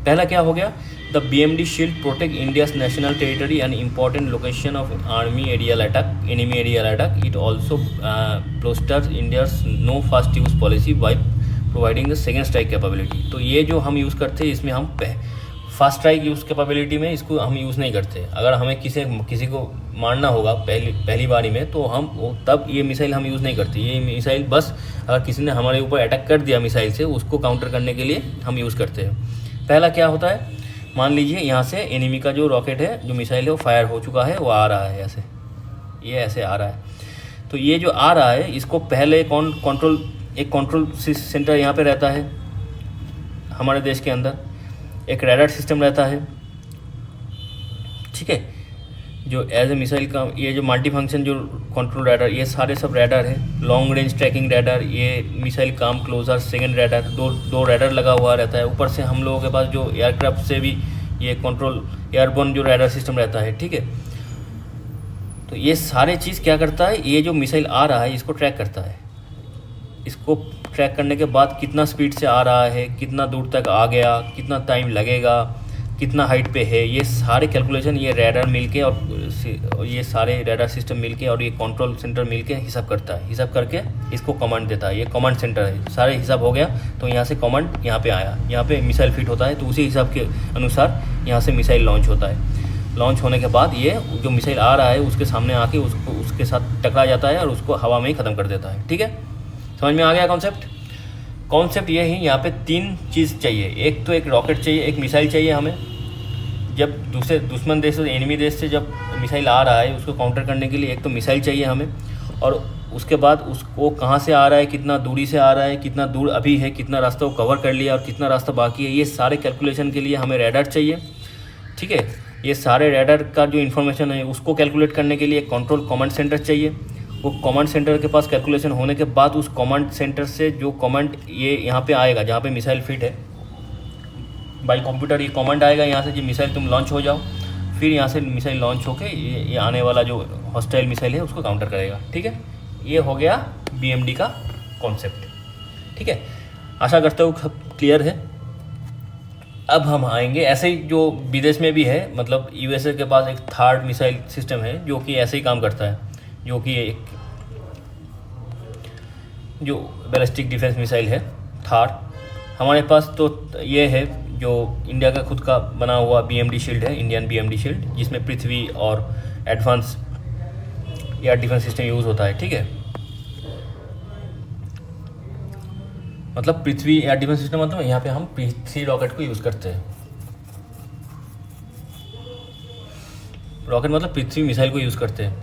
पहला क्या हो गया, the BMD shield protect India's national territory and important location of enemy aerial attack. It also bolsters India's no fast use policy by providing the second strike capability. तो ये जो हम यूज़ करते हैं, इसमें हम फास्ट स्ट्राइक यूज़ कैपेबिलिटी में इसको हम यूज़ नहीं करते। अगर हमें किसी को मारना होगा पहली बारी में, तो तब ये मिसाइल हम यूज़ नहीं करते। ये मिसाइल बस अगर किसी ने हमारे ऊपर अटैक कर दिया मिसाइल से, उसको काउंटर करने के लिए हम यूज़ करते हैं। पहला क्या होता है, मान लीजिए यहाँ से एनिमी का जो रॉकेट है, जो मिसाइल है, वो फायर हो चुका है, वो आ रहा है ऐसे, ये ऐसे आ रहा है। तो ये जो आ रहा है, इसको पहले एक कंट्रोल सेंटर यहाँ पे रहता है हमारे देश के अंदर, एक रैडार सिस्टम रहता है, ठीक है, जो एज ए मिसाइल का ये जो मल्टी फंक्शन जो कंट्रोल रैडार, ये सारे सब रैडार है। लॉन्ग रेंज ट्रैकिंग रैडार, ये मिसाइल काम क्लोजर सेकंड रैडार, दो रैडार लगा हुआ रहता है। ऊपर से हम लोगों के पास जो एयरक्राफ्ट से भी ये कंट्रोल एयरबोर्न जो रैडार सिस्टम रहता है, ठीक है। तो ये सारे चीज़ क्या करता है, ये जो मिसाइल आ रहा है इसको ट्रैक करता है। इसको ट्रैक करने के बाद कितना स्पीड से आ रहा है, कितना दूर तक आ गया, कितना टाइम लगेगा, कितना हाइट पे है, ये सारे कैलकुलेशन ये रैडार मिलके और ये सारे रैडार सिस्टम मिलके और ये कंट्रोल सेंटर मिलके हिसाब करता है। हिसाब करके इसको कमांड देता है। ये कमांड सेंटर है, सारे हिसाब हो गया तो यहाँ से कमांड यहाँ पे आया, यहाँ पे मिसाइल फिट होता है, तो उसी हिसाब के अनुसार यहाँ से मिसाइल लॉन्च होता है। लॉन्च होने के बाद ये जो मिसाइल आ रहा है उसके सामने आके उसके साथ टकरा जाता है और उसको हवा में ही ख़त्म कर देता है, ठीक है। समझ में आ गया कॉन्सेप्ट ये ही। यहाँ पे 3 चीज़ चाहिए, एक तो एक रॉकेट चाहिए, एक मिसाइल चाहिए हमें। जब दूसरे दुश्मन देश से, एनिमी देश से जब मिसाइल आ रहा है, उसको काउंटर करने के लिए एक तो मिसाइल चाहिए हमें, और उसके बाद उसको कहाँ से आ रहा है, कितना दूरी से आ रहा है, कितना दूर अभी है, कितना रास्ता वो कवर कर लिया और कितना रास्ता बाकी है, ये सारे कैलकुलेशन के लिए हमें रैडार चाहिए, ठीक है। ये सारे रैडार का जो इन्फॉर्मेशन है उसको कैलकुलेट करने के लिए कंट्रोल कमांड सेंटर चाहिए। वो कमांड सेंटर के पास कैलकुलेशन होने के बाद उस कमांड सेंटर से जो कमांड ये यहाँ पे आएगा, जहाँ पे मिसाइल फिट है, बाई कंप्यूटर ये कमांड आएगा यहाँ से, जो मिसाइल तुम लॉन्च हो जाओ। फिर यहाँ से मिसाइल लॉन्च होके ये आने वाला जो हॉस्टाइल मिसाइल है उसको काउंटर करेगा, ठीक है। ये हो गया BMD का कॉन्सेप्ट, ठीक है। आशा करता हूँ क्लियर है। अब हम आएंगे ऐसे ही जो विदेश में भी है, मतलब USA के पास एक थर्ड मिसाइल सिस्टम है जो कि ऐसे ही काम करता है, जो कि एक जो बैलिस्टिक डिफेंस मिसाइल है थार। हमारे पास तो ये है जो इंडिया का खुद का बना हुआ BMD शील्ड है, इंडियन BMD शील्ड, जिसमें पृथ्वी और advance air defence system use होता है, ठीक है। मतलब पृथ्वी एयर डिफेंस सिस्टम, मतलब यहाँ पे हम पृथ्वी रॉकेट को यूज़ करते हैं। रॉकेट मतलब पृथ्वी मिसाइल को यूज़ करते हैं।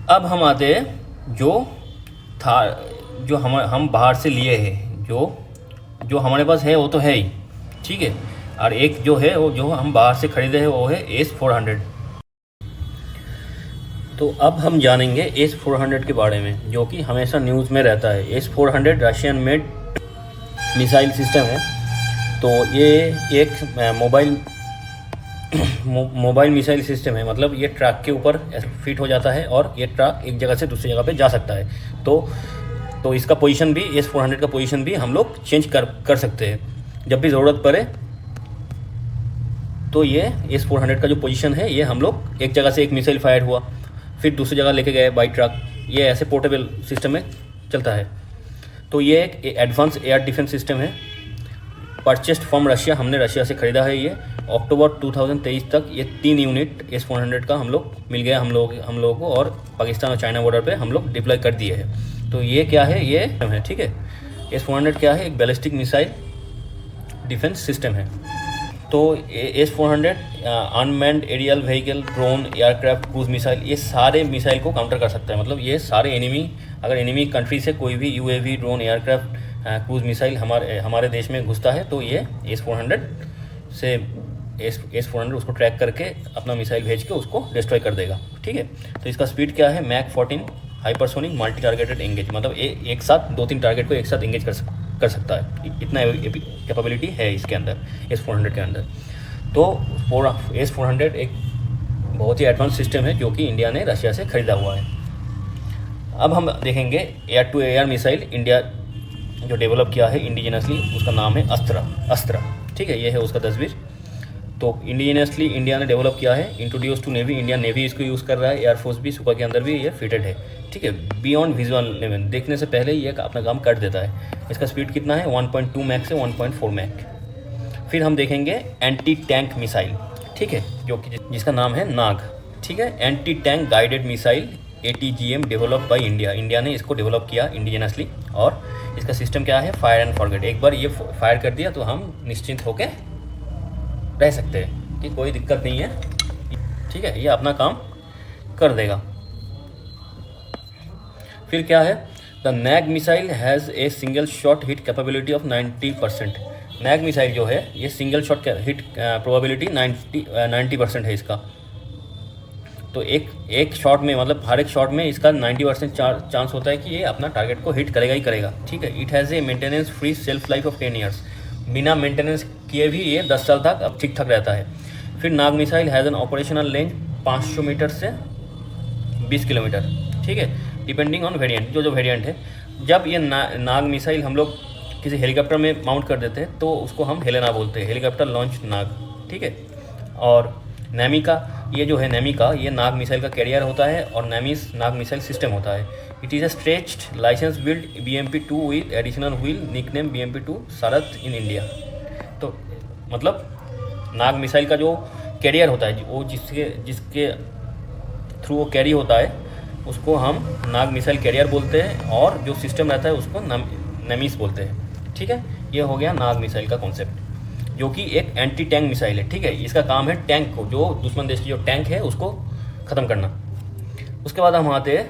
अब हम आते हैं जो हम बाहर से लिए हैं, जो हमारे पास है वो तो है ही, ठीक है। और एक जो है वो जो हम बाहर से ख़रीदे हैं वो है S-400। तो अब हम जानेंगे S-400 के बारे में, जो कि हमेशा न्यूज़ में रहता है। S-400 Russian made missile system है। तो ये एक मोबाइल मिसाइल सिस्टम है, मतलब ये ट्रक के ऊपर फिट हो जाता है और ये ट्रक एक जगह से दूसरी जगह पे जा सकता है। तो इसका पोजीशन भी, S-400 का पोजीशन भी हम लोग चेंज कर सकते हैं जब भी ज़रूरत पड़े। तो ये S-400 का जो पोजीशन है, ये हम लोग एक जगह से एक मिसाइल फायर हुआ, फिर दूसरी जगह लेके गए बाई ट्रक, ये ऐसे पोर्टेबल सिस्टम में चलता है। तो ये एक एडवांस एयर डिफेंस सिस्टम है, परचेस्ड फ्रॉम रशिया, हमने रशिया से ख़रीदा है। ये अक्टूबर 2023 तक ये 3 यूनिट S-400 का हम लोग मिल गया हम लोगों को, और पाकिस्तान और चाइना बॉर्डर पे हम लोग डिप्लॉय कर दिए हैं। तो ये क्या है, ये है, ठीक है। S-400 क्या है, एक बैलिस्टिक मिसाइल डिफेंस सिस्टम है। तो S-400 unmanned aerial vehicle, drone, aircraft, cruise missile, ये सारे मिसाइल को काउंटर कर सकता है। मतलब ये सारे अगर एनिमी कंट्री से कोई भी UAV, drone, aircraft, cruise missile हमारे देश में घुसता है, तो ये S-400 उसको ट्रैक करके अपना मिसाइल भेज के उसको डिस्ट्रॉय कर देगा, ठीक है। तो इसका स्पीड क्या है, Mach 14 hypersonic multi targeted engage, मतलब एक साथ 2-3 टारगेट को एक साथ एंगेज कर सकता है। इतना कैपेबिलिटी है इसके अंदर, S-400 के अंदर। तो S-400 एक बहुत ही एडवांस सिस्टम है जो कि इंडिया ने रशिया से ख़रीदा हुआ है। अब हम देखेंगे air to air missile India जो डेवलप किया है इंडिजिनसली, उसका नाम है अस्त्र, ठीक है। ये है उसका तस्वीर। तो इंडिजिनसली इंडिया ने डेवलप किया है, introduce to navy, Indian navy इसको यूज़ कर रहा है, एयरफोर्स भी, सुपर के अंदर भी ये फिटेड है, ठीक है। बियॉन्ड विजुअल लेवल, देखने से पहले ये अपना काम कर देता है। इसका स्पीड कितना है, 1.2 मैक से 1.4 मैक। फिर हम देखेंगे एंटी टैंक मिसाइल, ठीक है, जो कि जिसका नाम है नाग, ठीक है। Anti tank guided missile ATGM developed by India, India ने इसको डेवलप किया इंडिजिनसली। और इसका सिस्टम क्या है, फायर एंड फॉरगेट। एक बार ये फायर कर दिया तो हम निश्चिंत होकर रह सकते हैं कि कोई दिक्कत नहीं है, ठीक है, ये अपना काम कर देगा। फिर क्या है, the nag missile has a single shot hit capability of 90%। Nag missile जो है ये सिंगल शॉट हिट प्रोबेबिलिटी 90% है इसका। तो एक शॉट में, मतलब हर एक शॉट में इसका 90% चांस होता है कि ये अपना टारगेट को हिट करेगा ही करेगा, ठीक है। It has A maintenance free self life of 10 years, बिना मेंटेनेंस किए भी ये 10 साल तक अब ठीक ठाक रहता है। फिर Nag missile has an operational range 500 metre से 20 किलोमीटर, ठीक है, डिपेंडिंग ऑन वेरिएंट, जो वेरिएंट है। जब ये नाग मिसाइल हम लोग किसी हेलीकॉप्टर में माउंट कर देते हैं तो उसको हम हेलेना बोलते हैं, हेलीकॉप्टर लॉन्च नाग, ठीक है। और नैमिका, ये जो है नैमिका, ये नाग मिसाइल का कैरियर होता है और नैमिस नाग मिसाइल सिस्टम होता है। It is a stretched licence build BMP-2 with additional wheel nickname BMP-2 Sarath in India. तो मतलब नाग मिसाइल का जो कैरियर होता है, वो जिसके थ्रू वो कैरी होता है, उसको हम नाग मिसाइल कैरियर बोलते हैं, और जो सिस्टम रहता है उसको नैमिस बोलते हैं, ठीक है। ये हो गया नाग मिसाइल का कॉन्सेप्ट, जो कि एक एंटी टैंक मिसाइल है, ठीक है। इसका काम है टैंक को, जो दुश्मन देश की जो टैंक है उसको ख़त्म करना। उसके बाद हम आते हैं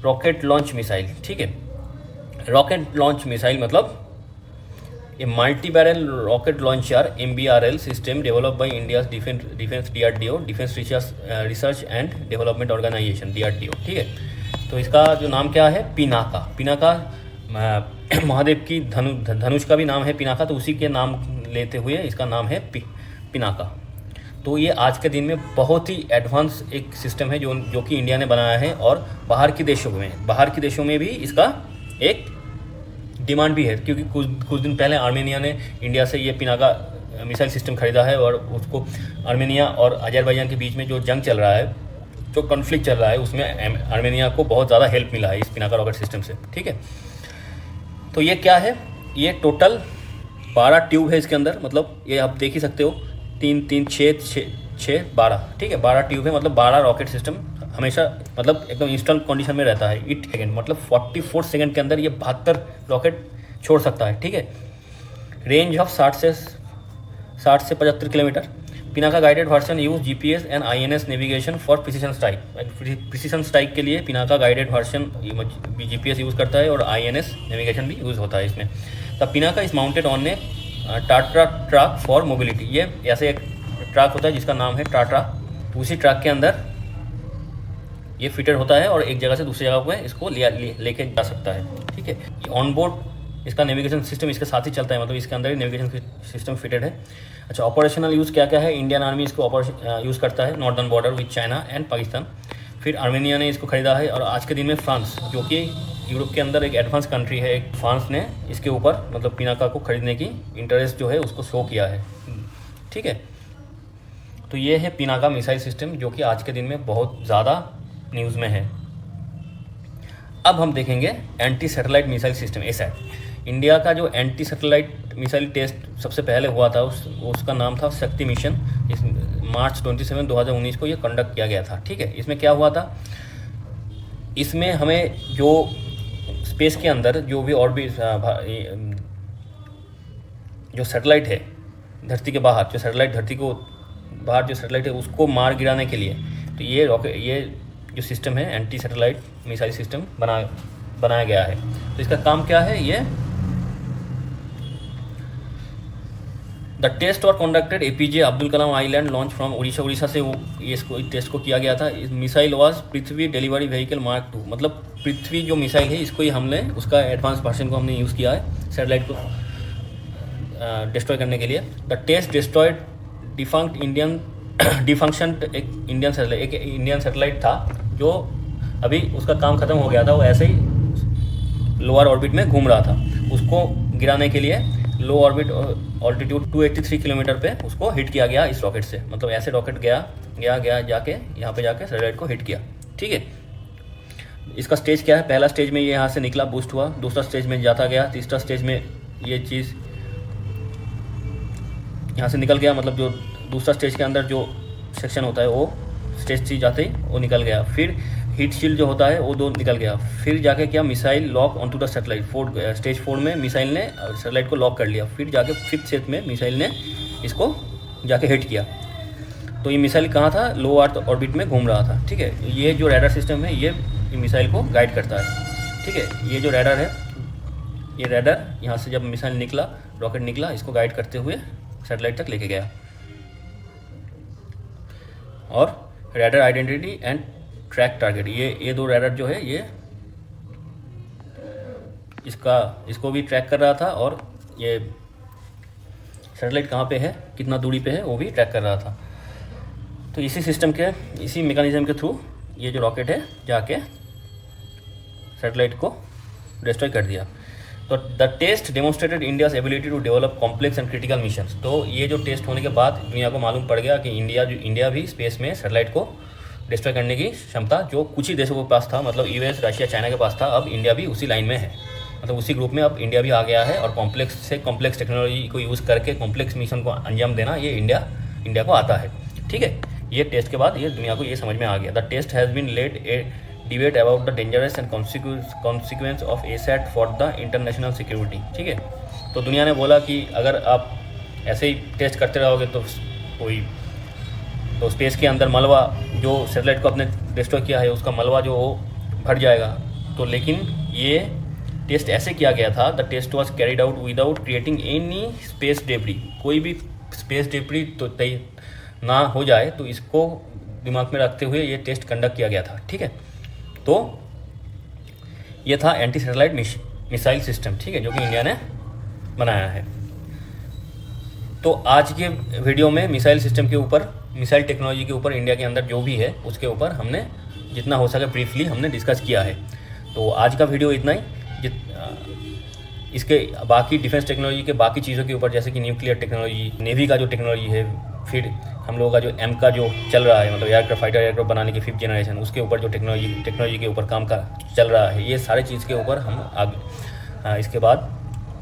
रॉकेट लॉन्च मिसाइल, ठीक है। रॉकेट लॉन्च मिसाइल मतलब a multi barrel rocket launcher MBRL system develop by India defence DRDO, defence research and development organisation DRDO, ठीक है। तो इसका जो नाम क्या है, पिनाका। पिनाका महादेव की धनुष का भी नाम है पिनाका, तो उसी के नाम लेते हुए इसका नाम है पिनाका। तो ये आज के दिन में बहुत ही एडवांस एक सिस्टम है जो कि इंडिया ने बनाया है, और बाहर के देशों में भी इसका एक डिमांड भी है, क्योंकि कुछ दिन पहले आर्मेनिया ने इंडिया से ये पिनाका मिसाइल सिस्टम खरीदा है, और उसको आर्मेनिया और अजरबैजान के बीच में जो जंग चल रहा है, जो कॉन्फ्लिक्ट चल रहा है, उसमें आर्मेनिया को बहुत ज़्यादा हेल्प मिला है इस पिनाका रॉकेट सिस्टम से, ठीक है। तो ये क्या है, ये टोटल 12 ट्यूब है इसके अंदर, मतलब ये आप देख ही सकते हो, 3 3 6 12, ठीक है, 12 ट्यूब है, मतलब 12 रॉकेट सिस्टम हमेशा मतलब एकदम इंस्टॉल कंडीशन में रहता है। 8 सेकेंड मतलब 44 सेकेंड के अंदर ये 72 रॉकेट छोड़ सकता है, ठीक है। रेंज ऑफ 60 से 75 kilometre. Pinaka guided version use GPS and INS navigation for precision strike. Precision strike के लिए Pinaka guided version GPS use करता है और INS नेविगेशन भी यूज़ होता है इसमें। The Pinaka is mounted on A टाट्रा truck for mobility. ये ऐसे एक ट्रक होता है जिसका नाम है टाट्रा, उसी ट्रक के अंदर ये फिटेड होता है और एक जगह से दूसरी जगह पे इसको लेके जा सकता है, ठीक है। ऑन बोर्ड इसका नेविगेशन सिस्टम इसके साथ ही चलता है, मतलब इसके अंदर ही नेविगेशन सिस्टम फिटेड है। अच्छा, ऑपरेशनल यूज़ क्या क्या है, इंडियन आर्मी इसको यूज़ करता है northern border with China and Pakistan. फिर आर्मेनिया ने इसको खरीदा है, और आज के दिन में फ्रांस, जो कि यूरोप के अंदर एक एडवांस कंट्री है, एक फ्रांस ने इसके ऊपर मतलब पिनाका को खरीदने की इंटरेस्ट जो है उसको शो किया है, ठीक है। तो ये है पिनाका मिसाइल सिस्टम, जो कि आज के दिन में बहुत ज़्यादा न्यूज़ में है। अब हम देखेंगे anti satellite missile system ASAT। India का जो एंटी सैटेलाइट मिसाइल टेस्ट सबसे पहले हुआ था उसका नाम था शक्ति मिशन। इस मार्च 27, 2019 को ये कंडक्ट किया गया था, ठीक है। इसमें क्या हुआ था, इसमें हमें जो स्पेस के अंदर जो भी और भी जो सैटेलाइट है धरती के बाहर, जो सैटेलाइट धरती को बाहर जो सैटेलाइट है उसको मार गिराने के लिए, तो ये जो सिस्टम है एंटी सैटेलाइट मिसाइल सिस्टम बनाया गया है। तो इसका काम क्या है, ये द टेस्ट और conducted APJ Abdul Kalam island launch from Orissa से ये इसको टेस्ट को किया गया था। इस missile was Prithvi delivery vehicle Mark 2, मतलब पृथ्वी जो मिसाइल है इसको ही हमने उसका एडवांस वर्जन को हमने यूज़ किया है सैटेलाइट को डिस्ट्रॉय करने के लिए। द टेस्ट डिस्ट्रॉयड डिफंक्शन एक इंडियन सैटेलाइट था जो अभी उसका काम ख़त्म हो गया था, वो ऐसे ही लोअर ऑर्बिट में घूम रहा था। उसको गिराने के लिए लो ऑर्बिट ऑल्टीट्यूड 283 किलोमीटर पे उसको हिट किया गया इस रॉकेट से, मतलब ऐसे रॉकेट गया जाके यहाँ पे जाके सैटेलाइट को हिट किया, ठीक है। इसका स्टेज क्या है, पहला स्टेज में ये यहाँ से निकला, बूस्ट हुआ, दूसरा स्टेज में जाता गया, तीसरा स्टेज में ये चीज़ यहाँ से निकल गया, मतलब जो दूसरा स्टेज के अंदर जो सेक्शन होता है वो स्टेज 3 जाते ही वो निकल गया। फिर हीट शील्ड जो होता है वो 2 निकल गया। फिर जाके क्या, missile lock on to the satellite. Stage 4 में मिसाइल ने सैटेलाइट को लॉक कर लिया। फिर जाके 5th स्टेज में मिसाइल ने इसको जाके हिट किया। तो ये मिसाइल कहाँ था, लो अर्थ ऑर्बिट में घूम रहा था। ठीक है, ये जो रैडार सिस्टम है ये मिसाइल को गाइड करता है। ठीक है, ये जो रैडार है, ये रैडार यहाँ से जब मिसाइल निकला, रॉकेट निकला, इसको गाइड करते हुए सैटेलाइट तक लेके गया। और रैडार आइडेंटिटी एंड ट्रैक टारगेट, ये 2 रैडार जो है ये इसको भी ट्रैक कर रहा था, और ये सैटेलाइट कहाँ पे है, कितना दूरी पे है, वो भी ट्रैक कर रहा था। तो इसी सिस्टम के, इसी मैकेनिज्म के थ्रू ये जो रॉकेट है जाके सैटेलाइट को डिस्ट्रॉय कर दिया। तो the test demonstrated India's ability to develop complex and critical missions. तो ये जो टेस्ट होने के बाद दुनिया को मालूम पड़ गया कि इंडिया भी स्पेस में सैटेलाइट को डिस्ट्रॉय करने की क्षमता जो कुछ ही देशों के पास था, मतलब यूएस, रशिया, चाइना के पास था, अब इंडिया भी उसी लाइन में है, मतलब उसी ग्रुप में अब इंडिया भी आ गया है। और कॉम्प्लेक्स से कॉम्प्लेक्स टेक्नोलॉजी को यूज़ करके कॉम्प्लेक्स मिशन को अंजाम देना ये इंडिया को आता है। ठीक है, ये टेस्ट के बाद ये दुनिया को ये समझ में आ गया। The test has been led a debate about the dangerous and consequence of ASAT for the international security. ठीक है, तो दुनिया ने बोला कि अगर आप ऐसे ही टेस्ट करते रहोगे तो स्पेस के अंदर मलबा जो सैटेलाइट को आपने डिस्ट्रॉय किया है उसका मलबा जो वो भर जाएगा। तो लेकिन ये टेस्ट ऐसे किया गया था, the test was carried out without creating any space debris. कोई भी स्पेस डेब्री तो ना हो जाए, तो इसको दिमाग में रखते हुए ये टेस्ट कंडक्ट किया गया था। ठीक है, तो ये था एंटी सैटेलाइट मिसाइल सिस्टम, ठीक है, जो कि इंडिया ने बनाया है। तो आज के वीडियो में मिसाइल सिस्टम के ऊपर, मिसाइल टेक्नोलॉजी के ऊपर इंडिया के अंदर जो भी है उसके ऊपर हमने जितना हो सके ब्रीफली हमने डिस्कस किया है। तो आज का वीडियो इतना ही। इसके बाकी डिफेंस टेक्नोलॉजी के बाकी चीज़ों के ऊपर, जैसे कि न्यूक्लियर टेक्नोलॉजी, नेवी का जो टेक्नोलॉजी है, फिर हम लोगों का जो M का जो चल रहा है, मतलब एयरक्राफ्ट, फाइटर एयरक्राफ्ट बनाने की 5th जनरेशन, उसके ऊपर जो टेक्नोलॉजी के ऊपर काम का चल रहा है, ये सारे चीज़ के ऊपर हम आगे इसके बाद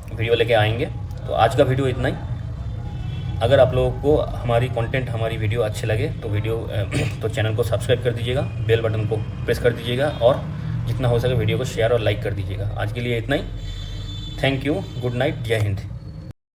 वीडियो लेके आएंगे। तो आज का वीडियो इतना ही। अगर आप लोगों को हमारी वीडियो अच्छे लगे तो चैनल को सब्सक्राइब कर दीजिएगा, बेल बटन को प्रेस कर दीजिएगा, और जितना हो सके वीडियो को शेयर और लाइक कर दीजिएगा। आज के लिए इतना ही। थैंक यू, गुड नाइट, जय हिंद।